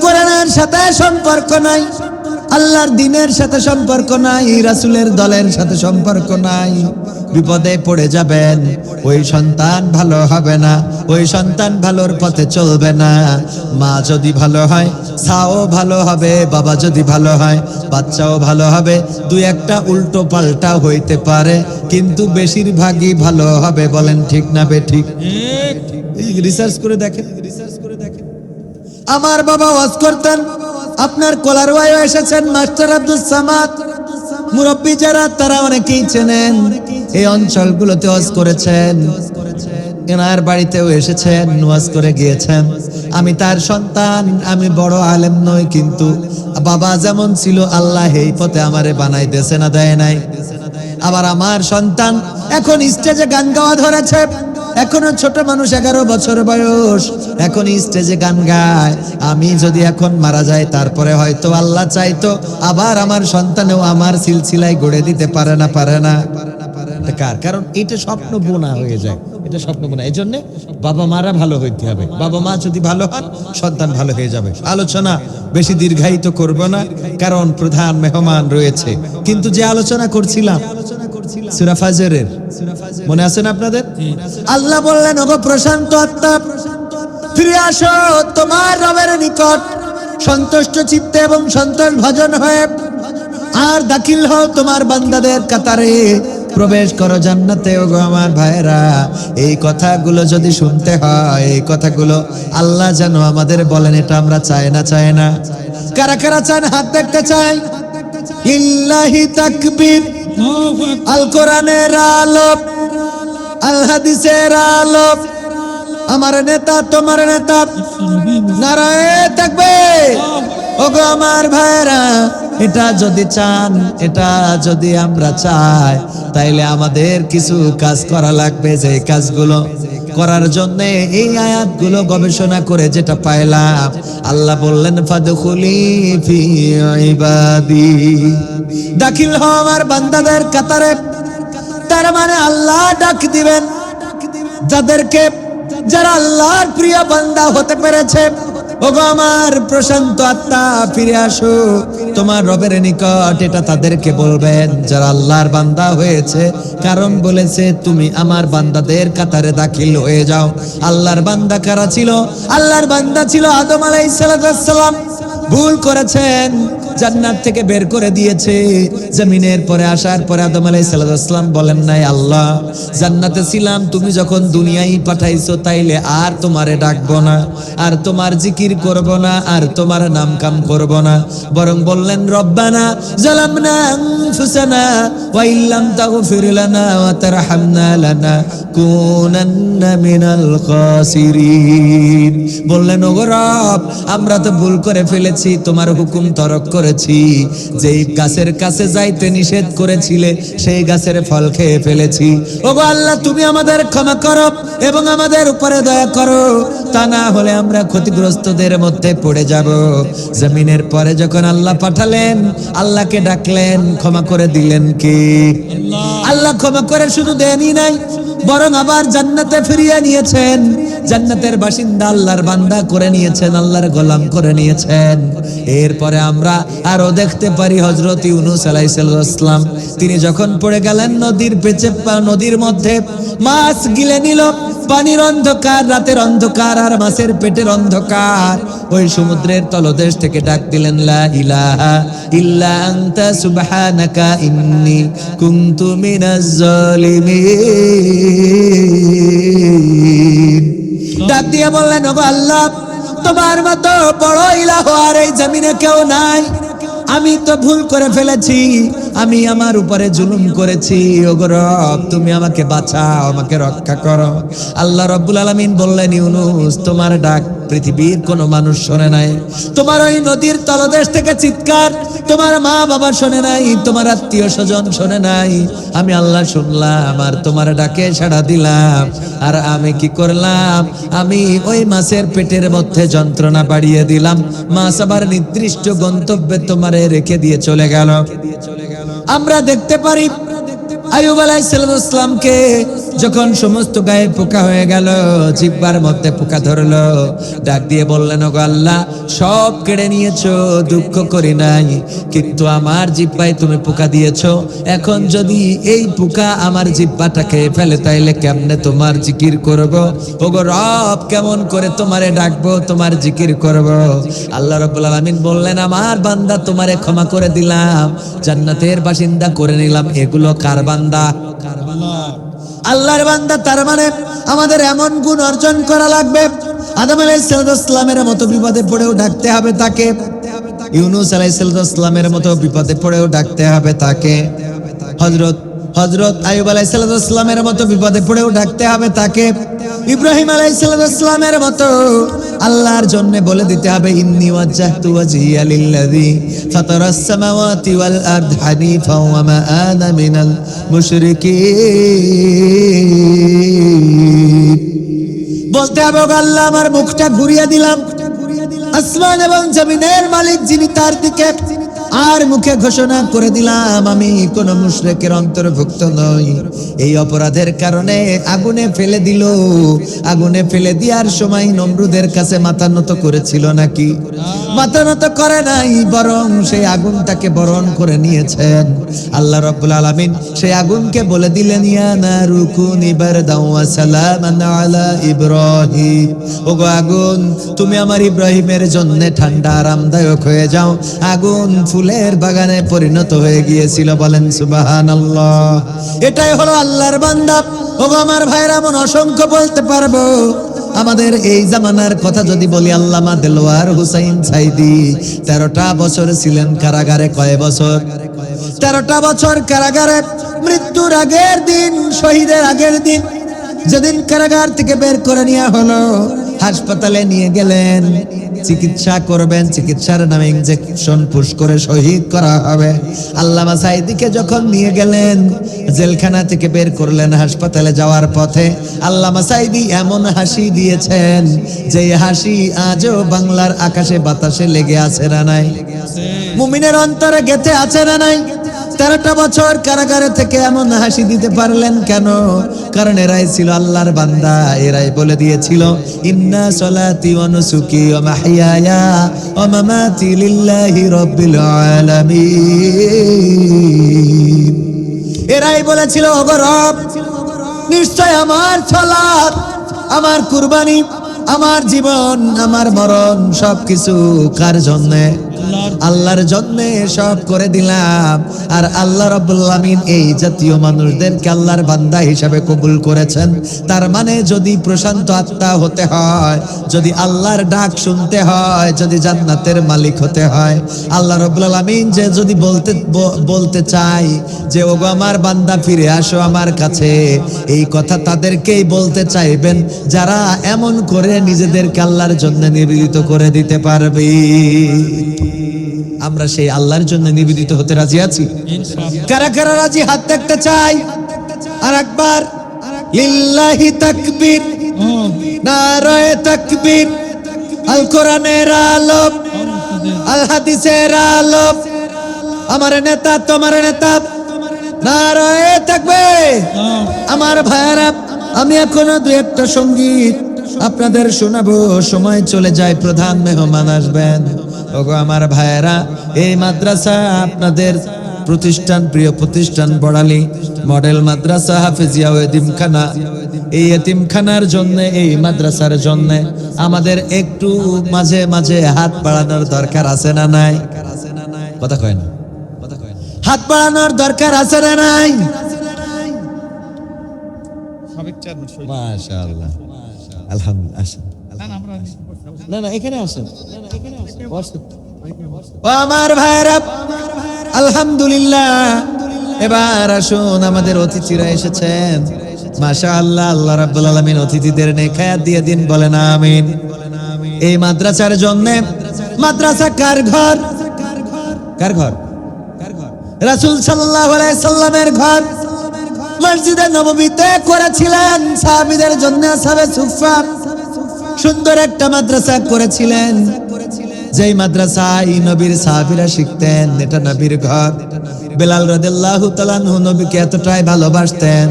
কোরআনের সাথে সম্পর্ক নাই, আল্লাহর দ্বীনের সাথে সম্পর্ক নাই, রাসূলের দলের সাথে সম্পর্ক নাই। বিপদে পড়ে যাবেন, ওই সন্তান ভালো হবে না, ওই সন্তান ভালোর পথে চলবে না। মা যদি ভালো হয়, ছাও ভালো হবে, বাবা যদি ভালো হয়, বাচ্চাও ভালো হবে। দুই একটা উল্টো পাল্টা হইতে পারে, কিন্তু বেশিরভাগই ভালো হবে। বলেন ঠিক না বেঠিক? রিসার্চ করে দেখেন। আমার বাবা ওয়াজ করতেন, আপনার কোলারওয়ায় এসেছেন মাস্টার আব্দুল সামাদ, মুরব্বী যারা তারা অনেকেই চেনেন, এই অঞ্চলগুলোতে ওয়াজ করেছেন, এনার বাড়িতেও এসেছেন, ওয়াজ করে গিয়েছেন। আমি তার সন্তান, আমি বড় আলেম নই, কিন্তু বাবা যেমন ছিল আল্লাহ এই পথে আমারে বানাই দেছে না দেয় নাই। আবার আমার সন্তান এখন স্টেজে গান গাওয়া ধরেছে, এখনো ছোট মানুষ, 11 বছর বয়স, এখন স্টেজে গান গায়। আমি যদি এখন মারা যাই, তারপরে হয়তো আল্লাহ চাইতো আবার আমার সন্তানেও আমার সিলসিলায় গড়ে দিতে পারে না, পারে না। কারণ এটা স্বপ্ন বোনা হয়ে যায়, এটা স্বপ্ন বোনা। এই জন্য বাবা মারা ভালো হইতে হবে, বাবা মা যদি ভালো হন, সন্তান ভালো হয়ে যাবে। আলোচনা বেশি দীর্ঘায়িত করব না, কারণ প্রধান মেহমান রয়েছে। কিন্তু যে আলোচনা করছিলাম সূরা ফাজরের, মনে আছে না আপনাদের? আল্লাহ বললেন, ওগো প্রশান্ত আত্মা, ফিরে আসো তোমার রবের নিকট, সন্তুষ্ট চিত্তে এবং সন্তোষ ভাজন হয়ে, আর দাখিল হও তোমার বান্দাদের কাতারে, প্রবেশ করো জান্নাতে। ওগো আমার ভাইরা, এই কথাগুলো যদি শুনতে হয়, এই কথাগুলো আল্লাহ যেন আমাদের বলেন, এটা আমরা চাই না? চাই না? কারা কারা চান হাত দেখতে চাই? লিল্লাহি তাকবীর। আল কোরআনের আলো, আল হাদিসের আলো, আমার নেতা তোমার নেতা, নারায়ে তাকবীর। ওগো আমার ভাইরা, এটা যদি চান, এটা যদি আমরা চাই, তাইলে আমাদের কিছু কাজ করা লাগবে। যে কাজগুলো করার জন্য এই আয়াতগুলো গবেষণা করে যেটা পাইলাম, আল্লাহ বললেন, ফাদখুলি ফি ইবাদি, দাখিল হও আমার বান্দাদের কাতারে। তার মানে আল্লাহ ডাক দিবেন যাদেরকে, যারা আল্লাহর প্রিয় বান্দা হতে পেরেছে। ওগো আমার প্রশান্ত আত্মা, ফিরে আসো তোমার রবের নিকট, এটা তাদেরকে বলবেন যারা আল্লাহর বান্দা হয়েছে। কারণ বলেছে, তুমি আমার বান্দাদের কাতারে দাখিল হয়ে যাও। আল্লাহর বান্দা কারা ছিল? আল্লাহর বান্দা ছিল আদম আলাইহিস সালাম। ভুল করেছেন, জান্নাত থেকে বের করে দিয়েছে। জমিনের পরে আসার পরে আদম আলাইহিস সালাম বলেন নাই, আল্লাহ জান্নাতে ছিলাম, তুমি যখন দুনিয়ায় পাঠাইছো, তাইলে আর তোমারে ডাকবো না, আর তোমার জিকির করব না, আর তোমার নাম কাম করব না। বরং বললেন, রব্বানা জালামনা আনফুসানা ওয়া ইল্লাম তাগফির লানা ওয়া তারহামনা লানাকুনান্না মিনাল খাসিরিন। বললেন, ওগো রব, আমরা তো ভুল করে ফেলেছি, তোমার হুকুম তরক করেছি, যেই গাছের কাছে যাইতে নিষেধ করেছিলে সেই গাছের ফল খেয়ে ফেলেছি। ওগো আল্লাহ, তুমি আমাদের ক্ষমা করো এবং আমাদের উপরে দয়া করো, তা না হলে আমরা ক্ষতিগ্রস্তদের মধ্যে পড়ে যাব। জমিনের পরে যখন আল্লাহ পাঠালেন, আল্লাহকে ডাকলেন, ক্ষমা করে দিলেন কে? আল্লাহ ক্ষমা করে শুধু দেনই নাই, বরং আবার জান্নাতে ফিরিয়ে নিয়েছেন। জান্নাতের বাসিন্দা আল্লাহর বান্দা করে নিয়েছেন, আল্লাহর গোলাম করে নিয়েছেন। এরপরে আমরা আরো দেখতে পারি হযরত ইউনূস আলাইহিস সালাম, তিনি যখন পড়ে গেলেন নদীর পেছে, নদীর মধ্যে মাছ গিলে নিল। পানির অন্ধকার, রাতের অন্ধকার, আর মাছের পেটের অন্ধকার। ওই সমুদ্রের তলদেশ থেকে ডাক দিলেন, লা ইলাহা ইল্লা আনতা সুবহানাকা ইন্নী কুনতু মিনাজ জালিমিন। ডাক দিয়ে বললেন, ওগো আল্লাহ, তোমার মতো বড় ইলাহ আর এই জমিনে কেউ নাই। আমি তো ভুল করে ফেলেছি, আমি আমার উপরে জুলুম করেছি, ওগো রব তুমি আমাকে বাঁচাও, আমাকে রক্ষা করো। আল্লাহ রাব্বুল আলামিন বললেন, ইউনূস তোমার ডাক পৃথিবীর কোনো মানুষ শোনে নাই, তোমার ওই নদীর তলদেশ থেকে চিৎকার তোমার মা বাবা শোনে নাই, তোমার আত্মীয় স্বজন শোনে নাই, আমি আল্লাহ শুনলাম আর তোমার ডাকে সাড়া দিলাম। আর আমি কি করলাম, আমি ওই মাছের পেটের মধ্যে যন্ত্রণা বাড়িয়ে দিলাম, মাছ আবার নির্দিষ্ট গন্তব্যে তোমারে রেখে দিয়ে চলে গেল। আমরা দেখতে পারি আইয়ুব আলাইহিস সালামকে যখন সমস্ত গায়ে পোকা হয়ে গেল, জিহ্বার মধ্যে পোকা ধরলো, ডাক দিয়ে বললেন, ওগো আল্লাহ সব কেড়ে নিয়েছো, দুঃখ করি নাই, কিন্তু আমার জিহ্বায় তুমি পোকা দিয়েছো, এখন যদি এই পোকা আমার জিহ্বাটাকে ফেলে তাইলে কেমনে তোমার জিকির করব, ওগো রব কেমন করে তোমারে ডাকবো, তোমার জিকির করব। আল্লাহ রাব্বুল আলামিন বললেন, আমার বান্দা তোমারে ক্ষমা করে দিলাম, জান্নাতের বাসিন্দা করে নিলাম। এগুলো কার বান্দা? আল্লাহর বান্দা। তার মানে আমাদের এমন গুণ অর্জন করা লাগবে, আদম আলাইহিস সালামের মতো বিপদে পড়েও ডাকতে হবে তাকে, ইউনূস আলাইহিস সালামের মতো বিপদে পড়েও ডাকতে হবে তাকে, হযরত আইয়ুব আলাইহিস সালামের মতো বিপদে পড়েও ডাকতে হবে তাকে, ইব্রাহিম আলাইহিস সালামের মতো আল্লাহর জন্য বলে দিতে হবে, ইন্নী ওয়াজ্জাহতু ওয়াজহিয়া লিল্লাযী ফাতারাস সামাওয়াতি ওয়াল আরদ হানিফা ওয়া মা আনা মিনাল মুশরিকিন। বলতে হবে, আল্লাহ আমার মুখটা ঘুরিয়ে দিলাম আসমান এবং জমিনের মালিক যিনি, তার দিকে, আর মুখে ঘোষণা করে দিলাম আমি কোন মুশরিকের অন্তর্ভুক্ত নই। এই অপরাধের কারণে আগুনে ফেলে দিল, আগুনে ফেলে দেওয়ার সময় নমরুদের কাছে মাথা নত করেছিল নাকি? মাথা নত করে নাই, বরং সেই আগুনটাকে বরণ করে নিয়েছেন। আল্লাহ রাব্বুল আলামিন সেই আগুনকে বলে দিলেন, ইয়া নারু কুনি বারদাও ওয়া সালামান আলা ইব্রাহিম, ওগো আগুন তুমি আমার ইব্রাহিমের জন্য ঠান্ডা আরামদায়ক হয়ে যাও। আগুন ফুলের বাগানে পরিণত হয়ে গিয়েছিল, বলেন সুবহানাল্লাহ। এটাই হলো আল্লাহর বান্দা। ওগো আমার ভাইরা, এমন অসংখ্য বলতে পারবো। আমাদের এই জামানার কথা যদি বলি, আল্লামা দেলোয়ার হুসাইন সাইদি 13টা বছর ছিলেন কারাগারে। কয় বছর? 13টা বছর কারাগারে। মৃত্যুর আগের দিন, শহীদের আগের দিন, যেদিন কারাগার থেকে বের করে নেওয়া হলো, হাসপাতালে নিয়ে গেলেন, চিকিৎসা করবেন, চিকিৎসার নামে ইনজেকশন পুশ করে শহীদ করা হবে। আল্লামা সাইদিকে যখন নিয়ে গেলেন, জেলখানা থেকে বের করলেন, হাসপাতালে যাওয়ার পথে আল্লামা সাইদি এমন হাসি দিয়েছেন যে হাসি আজও বাংলার আকাশে বাতাসে লেগে আছে না নাই? মুমিনের অন্তরে গেঁথে আছে না নাই? 13টা বছর কারাগারে থেকে এমন হাসি দিতে পারলেন কেন? কারণ এরাই ছিল আল্লাহর বান্দা। এরাই বলে দিয়েছিল, ইন্না সলাতি ওয়া নুসুকি ওয়া মাহইয়ায়া ওয়া মামাতি লিল্লাহি রাব্বিল আলামিন। এরাই বলেছিল, ওগো রব নিশ্চয় আমার সালাত, আমার কুরবানি, আমার জীবন, আমার মরণ সবকিছু কার জন্য? আল্লাহর জন্য সব করে দিলাম। আর আল্লাহ রাব্বুল আলামিন এই জাতীয় মানুষদেরকে আল্লাহর বান্দা হিসাবে কবুল করেছেন। তার মানে যদি প্রশান্ত আত্মা হতে হয়, যদি আল্লাহর ডাক শুনতে হয়, যদি জান্নাতের মালিক হতে হয়, আল্লাহ রাব্বুল আলামিন যে যদি বলতে চাই যে ওগো আমার বান্দা ফিরে আসো আমার কাছে, এই কথা তাদেরকেই বলতে চাইবেন যারা এমন করে নিজেদেরকে আল্লাহর জন্য নিবেদিত করে দিতে পারবে। আমরা সেই আল্লাহর জন্য নিবেদিত হতে রাজি আছি? কারা কারা রাজি? হাত দেখতে চাই। আর একবার লিল্লাহি তাকবীর, নারায়ে তাকবীর। আল কোরআনের আলো, আল হাদিসের আলো, আমার নেতা তোমার নেতা, নারায়ে তাকবীর। আমার ভাইরা, আমি এখনো দুই একটা সঙ্গীত আপনাদের শোনাবো, সময় চলে যায়, প্রধান মেহমান আসবেন। ওগো আমার ভাইয়েরা, এই মাদ্রাসা আপনাদের প্রতিষ্ঠান, প্রিয় প্রতিষ্ঠান বড়ালী মডেল মাদ্রাসা হাফেজিয়া ও এতিমখানা, এই এতিমখানার জন্য, এই মাদ্রাসার জন্য আমাদের একটু মাঝে মাঝে হাত বাড়ানোর দরকার আছে না নাই? কথা কয় না? হাত বাড়ানোর দরকার আছে না নাই? মাশাআল্লাহ, আলহামদুলিল্লাহ। না না, এখানে আসেন। ও আমার ভাইরা, আলহামদুলিল্লাহ। এবার আসুন, আমাদের অতিথিরা এসেছেন। মাশাআল্লাহ, আল্লাহ রাব্বুল আলামিন অতিথিদের নেখায়াত দিয়ে দিন, বলেন আমিন। এই মাদ্রাসার জন্য, মাদ্রাসা কার ঘর? কার ঘর? রাসূল সাল্লাল্লাহু আলাইহি সাল্লামের ঘর। মসজিদে নববীতে করেছিলেন সাহাবীদের জন্য, আসহাবে সুফফা সুন্দর একটা মাদ্রাসা করেছিলেন, যেই মাদ্রাসায় নবীর সাহাবীরা শিখতেন। এটা নবীর ঘর। বেলাল রাদিয়াল্লাহু তাআলা আনহু নবীকে এতটাই ভালোবাসতেন,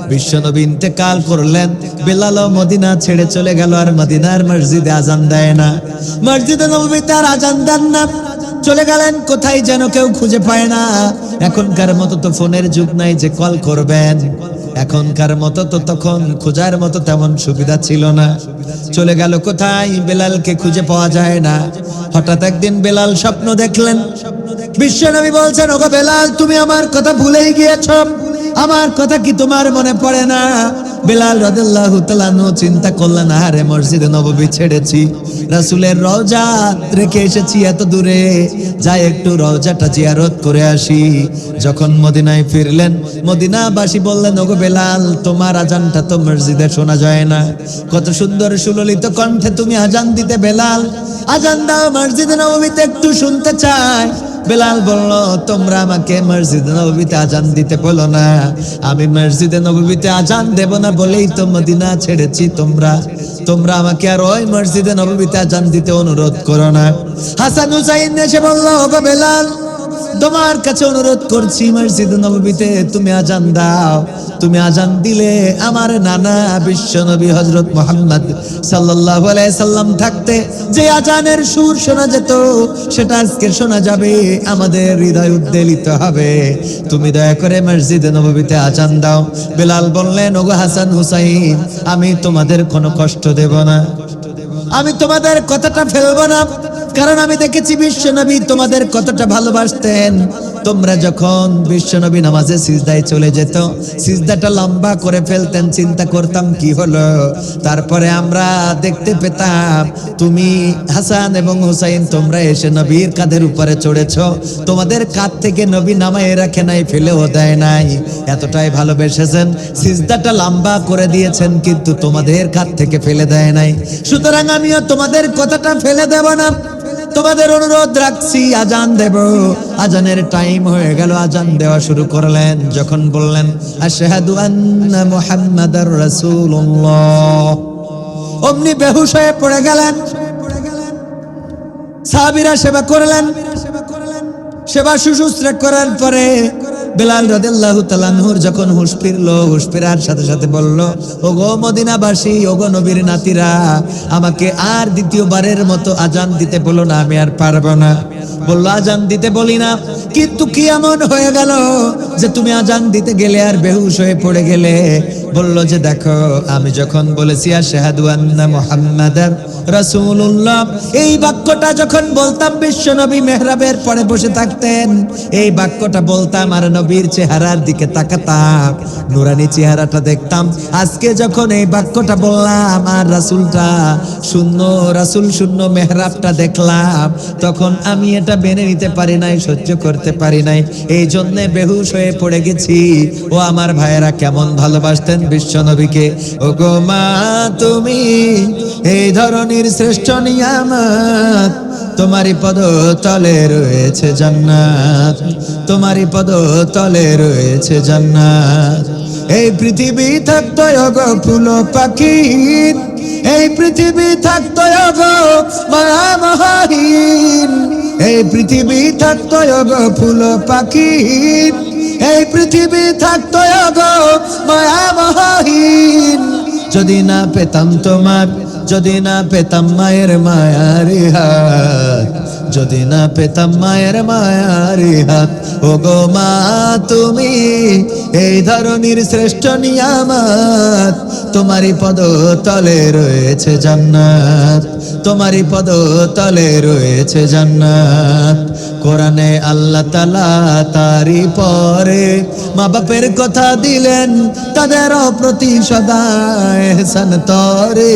বিশ্ব নবী ইন্তেকাল করলেন, বেলালও মদিনা ছেড়ে চলে গেল, আর মদিনার মসজিদে আজান দেয় না, মসজিদে নববীতে আর আজান দেন না। চলে গেলেন কোথায় যেন কেউ খুঁজে পায় না। এখনকার মতো তো ফোনের যুগ নাই যে কল করবেন, এখনকার মতো তো তখন খোঁজার মতো তেমন সুবিধা ছিল না। চলে গেল কোথায়, বেলালকে খুঁজে পাওয়া যায় না। হঠাৎ একদিন বেলাল স্বপ্ন দেখলেন। বিশ্বনবী বলছেন, ওগো বেলাল, তুমি আমার কথা ভুলেই গিয়েছো, আমার কথা কি তোমার মনে পড়ে না? বেলাল রাদিয়াল্লাহু তাআলা আনহু চিন্তা করলেন, আরে মসজিদে নববী ছেড়েছি, রাসূলের রওজা রেখে এসেছি এত দূরে, যাই একটু রওজাটা জিয়ারত করে আসি। যখন মদিনায় ফিরলেন, মদিনাবাসী বললেন, ওগো বেলাল, তোমার আজানটা তো মসজিদে শোনা যায় না, কত সুন্দর সুললিত কণ্ঠে তুমি আজান দিতে, বেলাল আজান দাও, মসজিদে নববীতে একটু শুনতে চাই। বেলাল বলল, তোমরা আমাকে মসজিদে নববীতে আজান দিতে বলো না, আমি মসজিদে নববীতে আজান দেব না বলেই তো মদিনা ছেড়েছি। তোমরা আমাকে আর ওই মসজিদে নববীতে আজান দিতে অনুরোধ করো না। হাসান হুসাইন এসে বলল, ওগো বেলাল, তোমার কাছে অনুরোধ করছি, মসজিদে নববীতে তুমি আজান দাও। তুমি আজান দিলে আমার নানা বিশ্বনবী হযরত মুহাম্মদ সাল্লাল্লাহু আলাইহি সাল্লাম থাকতে যে আজানের সুর শোনা যেত, সেটা আজকে শোনা যাবে, আমাদের হৃদয় উদ্বেলিত হবে। তুমি দয়া করে মসজিদে নববীতে আজান দাও। বেলাল বললেন, ওগো হাসান হুসাইন, আমি তোমাদের কোনো কষ্ট দেব না, আমি তোমাদের কথাটা ফেলবো না, কারণ আমি দেখেছি বিশ্বনবী তোমাদের কতটা ভালোবাসতেন। তোমরা যখন বিশ্বনবী নামাজে সিজদায় চলে যেত, সিজদাটা লম্বা করে ফেলতেন, চিন্তা করতাম কি হলো। তারপরে আমরা দেখতে পেতাম তুমি হাসান এবং হুসাইন তোমরা এসে নবীর কাঁধের উপরে চড়েছ, তোমাদের কাঁধ থেকে নবী নামায় রাখে নাই, ফেলেও দেয় নাই, এতটাই ভালোবেসেছেন, সিজদাটা লম্বা করে দিয়েছেন, কিন্তু তোমাদের কাঁধ থেকে ফেলে দেয় নাই। সুতরাং আমিও তোমাদের কথাটা ফেলে দেব না, তোমাদের অনুরোধ রাখছি, আজান দেব। আজানের টাইম হয়ে গেল, আজান দেওয়া শুরু করলেন। যখন বললেন আশহাদু আন্না মুহাম্মাদার রাসূলুল্লাহ, অমনি বেহুশ হয়ে পড়ে গেলেন। সাহাবীরা সেবা করলেন, সেবা শুশ্রূষা করার পরে বেলাল রাদিয়াল্লাহু তাআলা আনহুর যখন হুঁশ ফিরলো, হুঁশ ফেরার সাথে সাথে বলল, ওগো মদিনাবাসী, ওগো নবীর নাতিরা, আমাকে আর দ্বিতীয়বারের মতো আজান দিতে বলো না, আমি আর পারবো না। বললো, আজান দিতে বলি না, কিন্তু কি এমন হয়ে গেল যে তুমি আজান দিতে গেলে আর বেহুশ হয়ে পড়ে গেলে? বলল যে দেখো, আমি যখন বলেছি আশহাদু আন্না মুহাম্মাদার রাসূলুল্লাহ, এই বাক্যটা যখন বলতাম বিশ্বনবী মেহরাবের পরে বসে থাকতেন, এই বাক্যটা বলতাম আর নবীর চেহারার দিকে তাকাতাম, নুরানি চেহারাটা দেখতাম। আজকে যখন এই বাক্যটা বললাম আর রাসূলটা শূন্য, রাসূল শূন্য মেহরাবটা দেখলাম, তখন আমি এটা মেনে নিতে পারি নাই, সহ্য করতে পারি নাই, এই জন্য বেহুশ হয়ে পড়ে গেছি। ও আমার ভাইয়েরা, কেমন ভালোবাসতেন বিশ্বনবীকে। ওগো মা, তুমি এই ধরনের শ্রেষ্ঠ নিয়ামত, তোমারই পদ তলে রয়েছে জান্নাত, তোমারই পদ তলে রয়েছে জান্নাত। এই পৃথিবী থাকতো ওগো ফুল পাখি, এই পৃথিবী থাকতো ওগো মায়া মহাহীন, এই পৃথিবী থাকতো ওগো ফুল পাখি, এই পৃথিবী থাকতো ওগো মায়া মহাহীন, যদি না পেতাম তোমার, যদি না পেতাম মায়ের মায়ার হাত, যদি না পেতাম মায়ের মায়ার হাত। ওগো মা, তুমি এই ধরনের শ্রেষ্ঠ নিয়ামত, তোমারই পদ তলে রয়েছে জান্নাত, তোমারই পদ তলে রয়েছে জান্নাত। কোরআনে আল্লাহ তাআলা তারই পরে মা বাপের কথা দিলেন, তাদের প্রতি সদা এহসান তরে,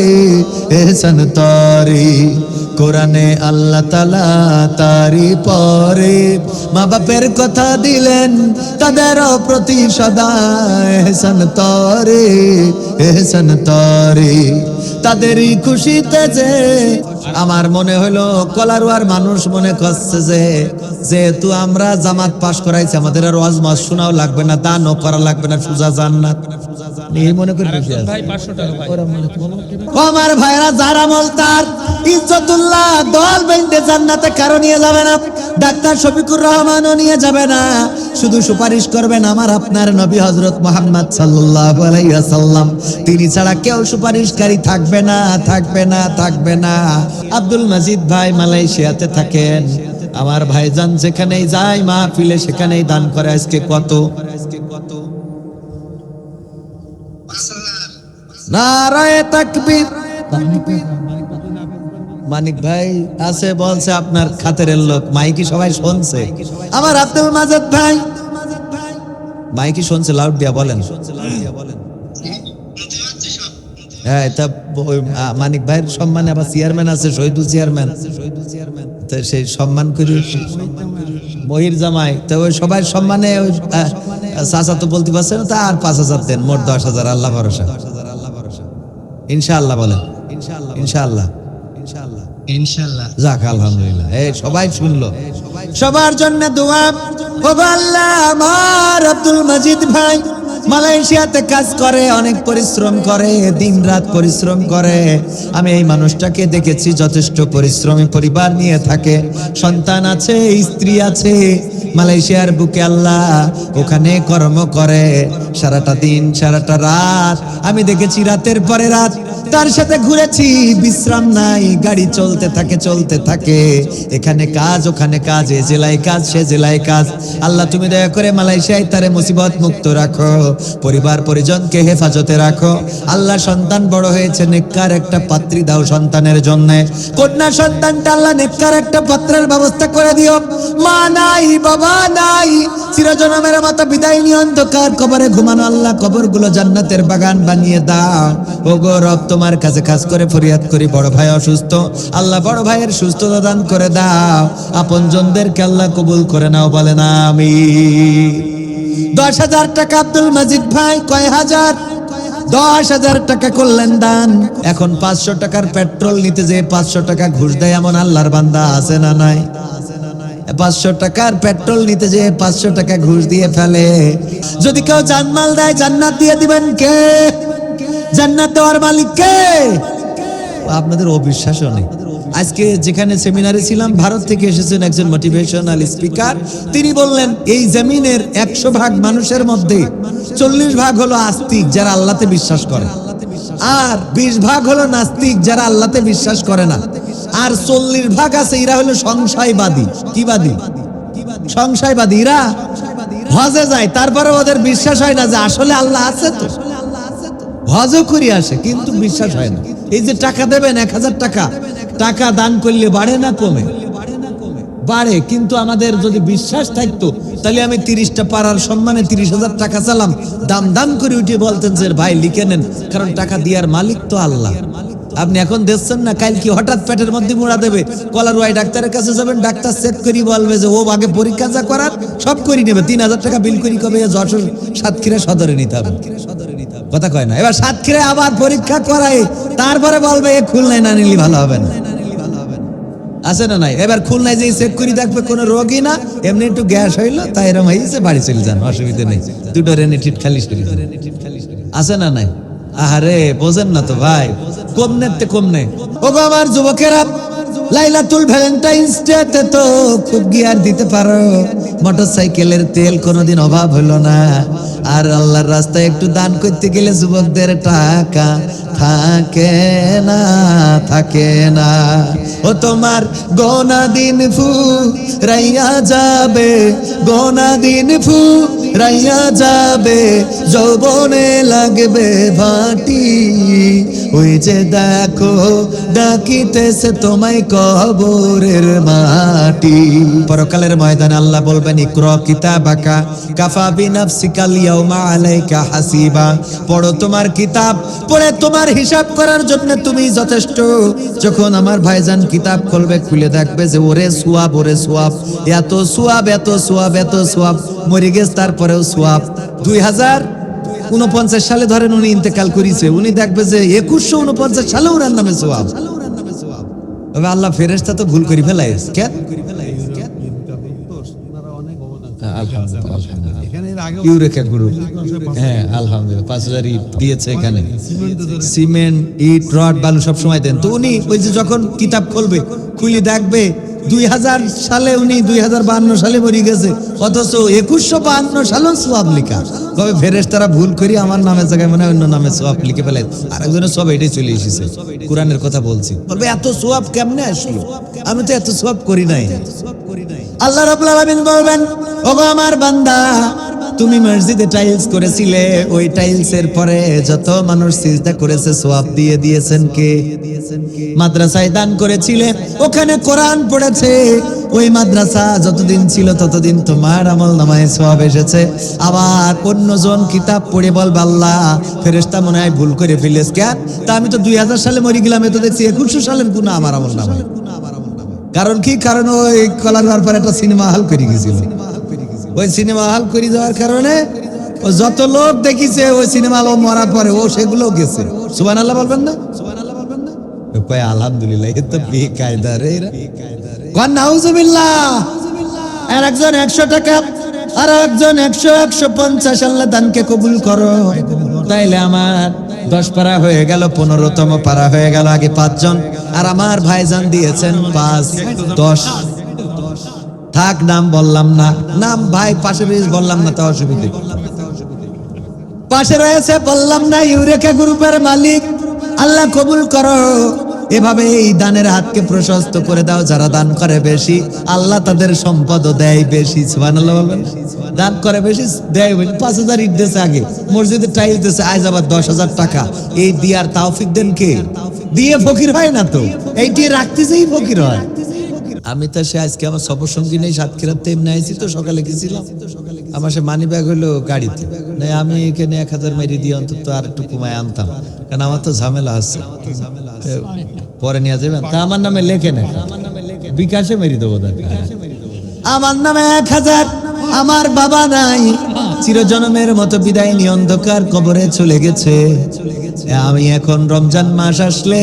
এহসান তরে। কোরআনে আল্লাহ তাআলা তারি পরে মা বাপের কথা দিলেন তাদের প্রতি সদা এহসান তরে এহসান তরে তাদেরই খুশিতে যে আমার মনে হলো কলারওয়ার মানুষ মনে করছে যে যেহেতু আমরা জামাত পাশ করাইছি আমাদের আর ওয়াজ মাস শোনাও লাগবে না, দানও করা লাগবে না, সুজা জান্নাত এই মনে করে খুশি আছে। আমার ভাইরা যারা আমল তার ইজ্জতুল্লাহ দল বেঁধে জান্নাতে কারো নিয়ে যাবে না, ডাক্তার শফিকুর রহমানও নিয়ে যাবে না, শুধু সুপারিশ করবেন আমার আপনার নবী হযরত মুহাম্মদ সাল্লাল্লাহু আলাইহি ওয়াসাল্লাম। তিনি ছাড়া কেউ সুপারিশকারী থাকবে না, থাকবে না, থাকবে না। আব্দুল মাজিদ ভাই মালয়েশিয়াতে থাকেন, আমার ভাইজান যেখানেই যায় মাহফিলে সেখানেই দান করে। আজকে কত নারায়ে তাকবীর। মানিক ভাই আছে বলছে আপনার খাতেরের লোক, মাইকি সবাই শুনছে। আমার আব্দুল মাজিদ ভাই মাইকি শুনছে, লাউড দিয়া বলেন। হ্যাঁ, তা মানিক ভাইয়ের সম্মানে আবার চেয়ারম্যান আছে, শহীদুল চেয়ারম্যান, তো সেই সম্মান করি মহির জামাই, তো ওই সবাই সম্মানে ওই চাচা তো বলতে পারছে না, তা আর 5,000 দেন, মোট 10,000। আল্লাহ ভরসা, ইনশাআল্লাহ বলেন, ইনশাআল্লাহ, ইনশাআল্লাহ, যাক আলহামদুলিল্লাহ। এই সবাই শুনলো, সবার জন্য দোয়া। ও আল্লাহ, আমার আব্দুল মাজিদ ভাই মালয়েশিয়াতে কাজ করে, অনেক পরিশ্রম করে, দিন রাত পরিশ্রম করে। আমি এই মানুষটাকে দেখেছি যথেষ্ট পরিশ্রমী, পরিবার নিয়ে থাকে, সন্তান আছে, স্ত্রী আছে, মালয়েশিয়ার বুকে আল্লাহ ওখানে কর্ম করে সারাটা দিন সারাটা রাত। আমি দেখেছি রাতের পরে রাত তার সাথে ঘুরেছি, বিশ্রাম নাই, গাড়ি চলতে থাকে চলতে থাকে, এখানে কাজ ওখানে কাজ, এ জেলায় কাজ সে জেলায় কাজ। আল্লাহ তুমি দয়া করে মালয়েশিয়ায় তারে মুসিবত মুক্ত রাখো, পরিবার পরিজনকে হেফাজতে রাখো। আল্লাহ সন্তান বড় হয়েছে, নেককার একটা পাত্রী দাও সন্তানের জন্য, কন্যা সন্তানটা আল্লাহ নেককার একটা পাত্রের ব্যবস্থা করে দিও। মা নাই বাবা নাই, চিরজনমের মতো বিদায় নিয়ে অন্ধকার কবরে ঘুমানো আল্লাহ কবরগুলো জান্নাতের বাগান বানিয়ে দাও। ওগো রব, তোমার কাছে খাস করে ফরিয়াদ করি, বড় ভাই অসুস্থ, আল্লাহ বড় ভাইয়ের সুস্থতা দান করে দাও, আপনজনদেরকে আল্লাহ কবুল করে নাও, বলে না আমিন। 10,000 টাকা আব্দুল মাজিদ ভাই, কয় হাজার? 10,000 টাকা করলেন দান। এখন 500 টাকার পেট্রোল নিতে যে 500 টাকা ঘুষ দেয় এমন আল্লাহর বান্দা আছে না নাই? 500 টাকার পেট্রোল নিতে যে 500 টাকা ঘুষ দিয়ে ফেলে। যদি কেউ জানমাল দেয় জান্নাত দিয়ে দিবেন কে? জান্নাত দেওয়ার মালিক কে? আপনাদের অবিশ্বাসও নেই। আজকে যেখানে সেমিনারে ছিলাম, ভারত থেকে এসেছেন একজন মোটিভেশনাল স্পিকার, তিনি বললেন এই জমিনের 100 ভাগ মানুষের মধ্যে 40 ভাগ হলো আস্তিক যারা আল্লাহতে বিশ্বাস করে, আর 20 ভাগ হলো নাস্তিক যারা আল্লাহতে বিশ্বাস করে না, আর 40 ভাগ আছে এরা হলো সংশয়বাদী। কি বাদী? সংশয়বাদী। এরা হজে যায়, তারপরে ওদের বিশ্বাস হয় না যে আসলে আল্লাহ আছে, তো হজও করি আসে কিন্তু বিশ্বাস হয় না। এই যে টাকা দেবেন 1,000 টাকা, টাকা দান করলে বাড়ে না কমে? বাড়ে। কিন্তু আমাদের যদি বিশ্বাস থাকতো তাহলে আমি 30টা পাড়ার সম্মানে 30,000 টাকা চালাম, দাম দাম করে উঠে বলতেন যে ভাই লিখে নেন, কারণ টাকা দেওয়ার মালিক তো আল্লাহ। আপনি এখন দেখছেন না, কাল কি হঠাৎ পেটের মধ্যে মুড়া দেবে, কলারওয়াই ডাক্তারের কাছে যাবেন, ডাক্তার চেক করি বলবে যে ও আগে পরীক্ষা যা করার সব করি নেবে, 3,000 টাকা বিল করি কবে যশোর সাতক্ষীরা সদরে নিতে হবে। কথা কয় না। এবার সাতক্ষীরায় আবার পরীক্ষা করায়, তারপরে বলবে এ খুলনায় না নিলে ভালো হবে না, আছে না নাই? এবার খুলনায় যে চেক করি দেখবে কোনো রোগই না, এমনি একটু গ্যাস হইলো তাই এরকম হয়েছে, বাড়ি চলে যান, অসুবিধা নেই, দুটো রেনিটিট খালি আছে না নাই? আহারে বোঝেন না তো ভাই, কমনে কমনে। ও আমার যুবকেরা, লাইলাতুল ভ্যালেন্টাইন্স ডেতে তো খুব গিয়ার দিতে পারো, মোটরসাইকেলের তেল কোনোদিন অভাব হলো না। আর আল্লাহর রাস্তায় একটু দান করতে গেলে যুবকদের টাকা থাকে না, থাকে না। ও তোমার গোনা দিন ফু রাইয়া যাবে, গোনা দিন ফু রাইয়া যাবে, যৌবনে লাগবে ভাটি, ওই যে দেখো ডাকিতেছে তোমায় কবরের মাটি। পরকালের ময়দানে আল্লাহ বলবেন ইকরা কিতাবাকা কাফা বিনাফসিকাল ইয়াউমা আলাইকা হাসিবা। পড়ো তোমার কিতাব, পড়ে তোমার হিসাব করার জন্য তুমি যথেষ্ট। যখন আমার ভাইজান কিতাব খুলবে, খুলে দেখবে যে ওরে সোয়াব, ওরে সোয়াব, এত সোয়াব, এত সোয়াব, এত সোয়াব, মরে গেছে তারপরেও সোয়াব। 2049 সালে ধরেন উনি ইন্তেকাল করেছে, উনি দেখবে যে 2149 সালে ওনার নামে সোয়াব। তবে আল্লাহ ফেরেশতা তো ভুল করে ফেলায় কেন? ইউরেকা গ্রুপ, হ্যাঁ আলহামদুলিল্লাহ 5000 ইট দিয়েছে এখানে, সিমেন্ট, ইট, রড, বালু সব সময় দেন। তো উনি ওই যে যখন কিতাব খুলবে, খুলে দেখবে 2000 সালে উনি 2052 সালে মরে গেছে, অথচ 2152 সালেও সোয়াব লিখা। তবে ফেরেশতারা ভুল করি আমার নামের জায়গায় মনে হয় অন্য নামে সোয়াব লিখে ফেলে, আরেকজনের সব এটাই চলে এসেছে। কোরআনের কথা বলছি, বলবে এত সোয়াব কেমনে আসলো, আমি তো এত সোয়াব করি নাই। আল্লাহ রাব্বুল আলামিন বলবেন, ওগো আমার বান্দা, তুমি মসজিদে টাইলস করেছিলে, ওই টাইলসের পরে যত মানুষ সিজদা করেছে সোয়াব দিয়ে দিয়েছেন কে? মাদ্রাসায় দান করেছিলে, ওখানে কোরআন পড়েছে, ওই মাদ্রাসা যতদিন ছিল ততদিন তোমার আমলনামায় সোয়াব এসেছে। আবার অন্যজন কিতাব পড়ে বলবে আল্লাহ ফেরেশতা মনে হয় ভুল করে ফেলেছ কেন? তা আমি তো 2000 সালে মরে গেলাম, এত দেখছি 2100 সালের গুনাহ আমার আমলনামায়। কারণ কি? কারণ ওই কলার পর একটা সিনেমা হল করে গেছিল, ওই সিনেমা হল করে যাওয়ার কারণে ও যত লোক দেখিছে ওই সিনেমা হল মরার পরে ও সেগুলো গেছে। সুবহানাল্লাহ বলবেন না? কয় আলহামদুলিল্লাহ, এ তো বেকায়দা রে এরা। কোন নাউজুবিল্লাহ। আর একজন 100 টাকা, আর একজন 100, 150, আল্লাহ দানকে কবুল করো। তাইলে আমার 10 পারা হয়ে গেল, 15তম পারা হয়ে গেল। আগে 5 জন, আর আমার ভাইজান দিয়েছেন 5, 10। থাক নাম বললাম না, নাম ভাই পাশে বললাম না, তো অসুবিধে পাশে রয়েছে বললাম না। ইউরেকা গ্রুপের মালিক, আল্লাহ কবুল করো। এভাবে এই দানের হাতকে প্রশস্ত করে দাও। যারা দান করে বেশি, আল্লাহ তাদের সম্পদও দেয় বেশি। সুবহানাল্লাহ বলবেন। দান করে বেশি, দেয় 5000 ইট দিয়েছে, আগে মসজিদে টাইলস দিয়েছে, আজ আবার 10,000 টাকা। এই দিয়ার তৌফিক দেন কে? দিয়ে ফকির হয় না তো, এইটি রাখতেছেই ফকির হয়। আমি তো সে আজকে আমার সফর সঙ্গী নেই, সাতক্ষীরাতে এমনি আইছি তো, সকালে গেছিলাম, আমার সে মানি ব্যাগ হলো গাড়িতে, না আমি এখানে 1000 মেরি দিয়ে অন্তত আর একটু কমায় আনতাম, কারণ আমার তো ঝামেলা আছে, পরে নিয়ে যাবেন। তা আমার নামে লেখে না, বিকাশে মেরি দেবো, আমার নামে 1000। আমার বাবা নাই, চিরজন্মের মতো বিদায় নিয়ে অন্ধকার কবরে চলে গেছে। আমি এখন রমজান মাস আসলে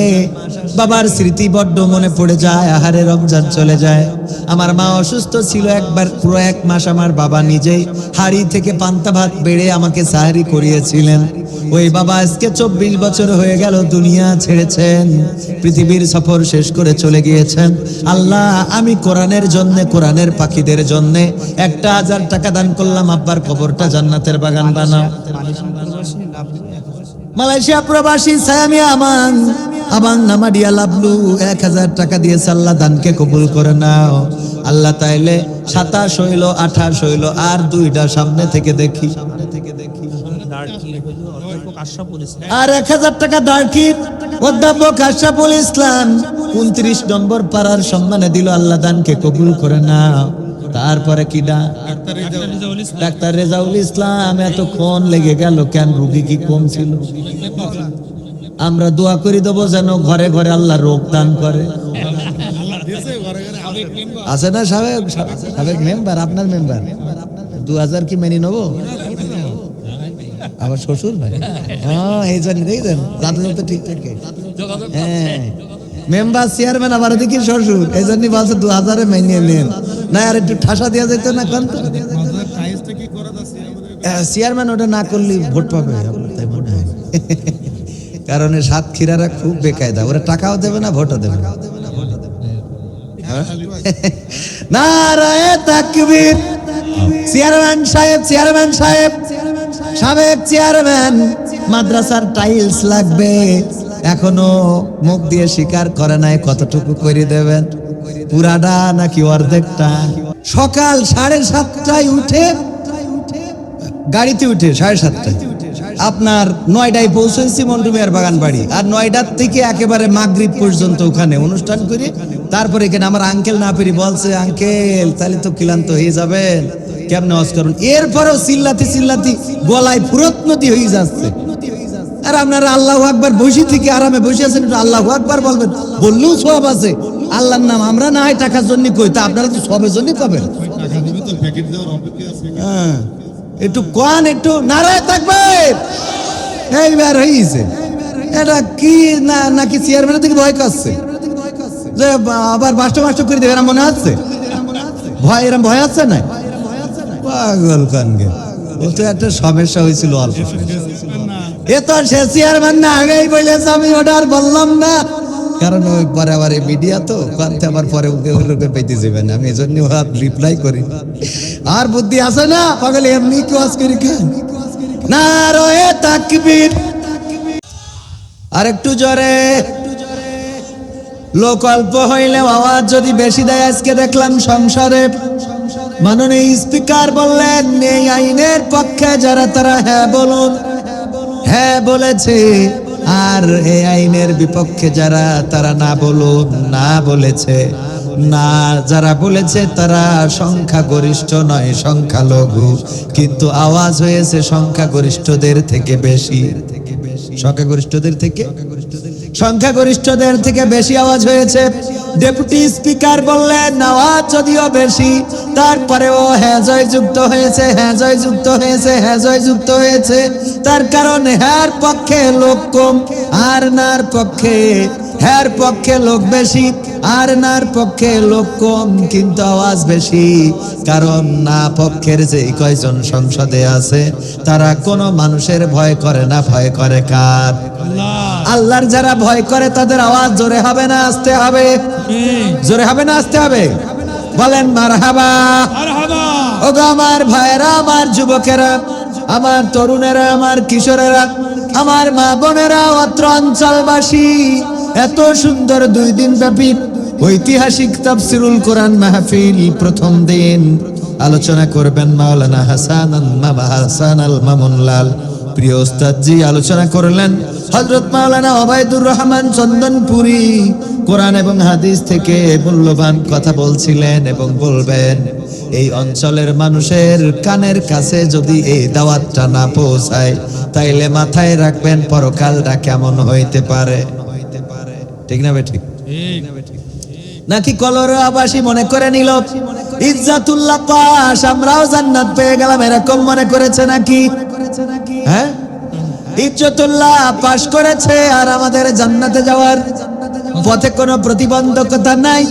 বাবার স্মৃতি বড্ড মনে পড়ে যায়। আহারে রমজান চলে যায়। আমার মা অসুস্থ ছিল একবার, পুরো 1 মাস আমার বাবা নিজেই হাড়ি থেকে পান্তা ভাত বেড়ে আমাকে সাহারি করিয়েছিলেন। ওই বাবা আজকে 24 বছর হয়ে গেল দুনিয়া ছেড়েছেন, পৃথিবীর সফর শেষ করে চলে গিয়েছেন। আল্লাহ, আমি কোরআনের জন্য, কোরআনের পাখিদের জন্য 1000 টাকা দান করলাম। আব্বার কবরটা জান্নাতের বাগান বানাও। মালয়েশিয়া প্রবাসী সায়ামি আমান, আবাং নামাডিয়া লাভলু 1000 টাকা দিয়েছে। আল্লাহ দানকে কবুল করে নাও। আল্লাহ তাইলে 27 হইল, 28 হইল, আর 2টা সামনে থেকে দেখি। আর 1000 টাকা দাঁড়কি অধ্যাপক আশরাফুল ইসলাম 29 নম্বর পাড়ার সম্মানে দিল। আল্লাহ দানকে কবুল করে নাও। তারপরে কি ডাক্তার রেজাউল ইসলাম, এতক্ষণ লেগে গেল কেন? রোগী কি কম ছিল? আমরা দোয়া করি দেবো যেন ঘরে ঘরে আল্লাহ রোগ দান করে। আছে না সাবেক মেম্বার, আপনার মেম্বার 2000 কি মেনে নেবো? আমার শ্বশুর ভাই, হ্যাঁ এই জন্য দেখছেন দাদু তো ঠিক থাকে। হ্যাঁ মেম্বার চেয়ারম্যান আবার দেখি শ্বশুর, এই জন্য বলছে 2000 মেনে নেন না, আর একটু ঠাসা দেওয়া যেত না? কোন চেয়ারম্যান ওটা না করলে ভোট পাবে, তাই মনে হয়। কারণ সাতক্ষীরারা খুব বেকায়দা, ওরা টাকাও দেবে না, ভোটও দেবে না। নারায়ে তাকবীর। চেয়ারম্যান সাহেব, চেয়ারম্যান সাহেব, সাবেক চেয়ারম্যান, মাদ্রাসার টাইলস লাগবে, এখনো মুখ দিয়ে স্বীকার করে নাই। কতটুকু করে দেবেন? পুরাটা নাকি অর্ধেকটা? সকাল 7:30টায় উঠে গাড়িতে উঠে 7:30টায় আপনার 9টায় পৌঁছেছি মন্টু মিয়ার বাগান বাড়ি, আর 9টার থেকে একেবারে মাগরিব পর্যন্ত ওখানে অনুষ্ঠান করে তারপরে এখানে আমার আঙ্কেল না পেরে বলছে, আঙ্কেল তাহলে তো ক্লান্ত হয়ে যাবেন, কেমনে ওয়াজ করুন। এরপরেও চিল্লাতে চিল্লাতে গলায় ফুরত নদী হয়ে যাচ্ছে। আর আপনারা আল্লাহু আকবার বসে থেকে আরামে বসে আছেন, একটু আল্লাহু আকবার বলবেন, বললেও সওয়াব আছে। আল্লাহর নাম আমরা না হয় টাকার জন্য কই, তা আপনারা তো সবের জন্য পাবেন। হ্যাঁ, একটু কোন একটু নারায় থাকবে। এইবার হয়েছে এটা কি না নাকি চেয়ারম্যানের থেকে ভয় করছে যে আবার মাস্টার মাস্টার করে দেবে, এরা মনে হচ্ছে ভয়, এরম ভয় আছে না? পাগল কানগে, ও তো একটা সমস্যা হয়েছিল অল্প। এ তো সে চেয়ারম্যান না, আগেই বলেছে, আমি ওটা আর বললাম না, কারণ ওই পরে আবার এই মিডিয়া তো কানতে আবার পরে ওকে পেতে যাবেন, আমি এই জন্য রিপ্লাই করি। আর বুদ্ধি আছে না পাগল, এমনি কি ওয়াজ করি কেন? নারায়ে তাকবীর। আর একটু জোরে, লোক অল্প হইলেও আওয়াজ যদি বেশি দেয়। আজকে দেখলাম সংসদে মাননীয় স্পিকার বললেন, এই আইনের পক্ষে যারা তারা হ্যাঁ বলুন। হ্যাঁ বলেছে, আর এই আইনের বিপক্ষে যারা তারা না বলুন, না বলেছে। না যারা বলেছে তারা সংখ্যাগরিষ্ঠ নয়, সংখ্যালঘু, কিন্তু আওয়াজ হয়েছে সংখ্যাগরিষ্ঠদের থেকে বেশি। সংখ্যাগরিষ্ঠদের থেকে বেশি আওয়াজ হয়েছে। ডেপুটি স্পিকার বললেন, আওয়াজ যদিও বেশি, তারপরেও হ্যাঁ জয়যুক্ত হয়েছে, হ্যাঁ জয়যুক্ত হয়েছে, হ্যাঁ জয়যুক্ত হয়েছে। তার কারণ হ্যার পক্ষে লোক কম, আর নার পক্ষে হ্যার পক্ষে লোক বেশি, আর নার পক্ষে লোক কম, কিন্তু আওয়াজ বেশি। কারণ না পক্ষের যে কয়জন সংসদে আছে তারা কোনো মানুষের ভয় করে না, ভয় করে কার? আল্লাহর যারা ভয় করে তাদের আওয়াজ জোরে হবে না আস্তে হবে? জোরে হবে না আস্তে হবে? বলেন মারহাবা। ওগো আমার ভাইয়েরা, আমার যুবকেরা, আমার তরুণেরা, আমার কিশোরেরা, আমার মা বোনেরা, অত্র অঞ্চলবাসী, এত সুন্দর 2 দিন ব্যাপী ঐতিহাসিক তাফসিরুল কোরআন মাহফিল প্রথম দিন আলোচনা করবেন মাওলানা হাসান আল মামুনলাল। প্রিয় ওস্তাদ জি আলোচনা করলেন হযরত মাওলানা ওবায়দুর রহমান চন্দনপুরি। কোরআন এবং হাদিস থেকে মূল্যবান কথা বলছিলেন এবং বলবেন। এই অঞ্চলের মানুষের কানের কাছে যদি এই দাওয়াতটা না পৌঁছায়, তাইলে মাথায় রাখবেন পরকালটা কেমন হইতে পারে। ঠিক না ঠিক? নাকি কলরাবাসী মনে করে নিল ইজ্জাতুল্লাহ পাস, আমরাও জান্নাত পেয়ে গেলাম, এরকম মনে করেছে নাকি? হ্যাঁ, ইজ্জাতুল্লাহ পাস করেছে আর আমাদের জান্নাতে যাওয়ার পথে কোনো প্রতিবন্ধকতা নাই,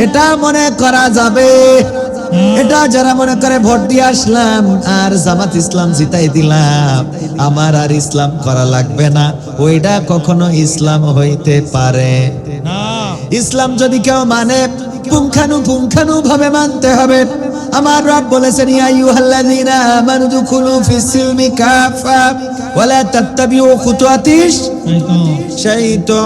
এটা মনে করা যাবে। এটা যারা মনে করে ভোট দিয়ে আসলাম আর জামাত ইসলাম জিতাই দিলাম, আমার আর ইসলাম করা লাগবে না, ওইটা কখনো ইসলাম হইতে পারে না। ইসলাম যদি কেউ মানে পুঙ্খানু ভাবে মানতে হবে। আমার রব বলেছেন, ইয়া আইয়ুহাল্লাযীনা আমানু দুখুলু ফিস-সিলমি কাফা ওয়া লা তাত্তাবিউ খুতুওয়াতিশ শাইতান।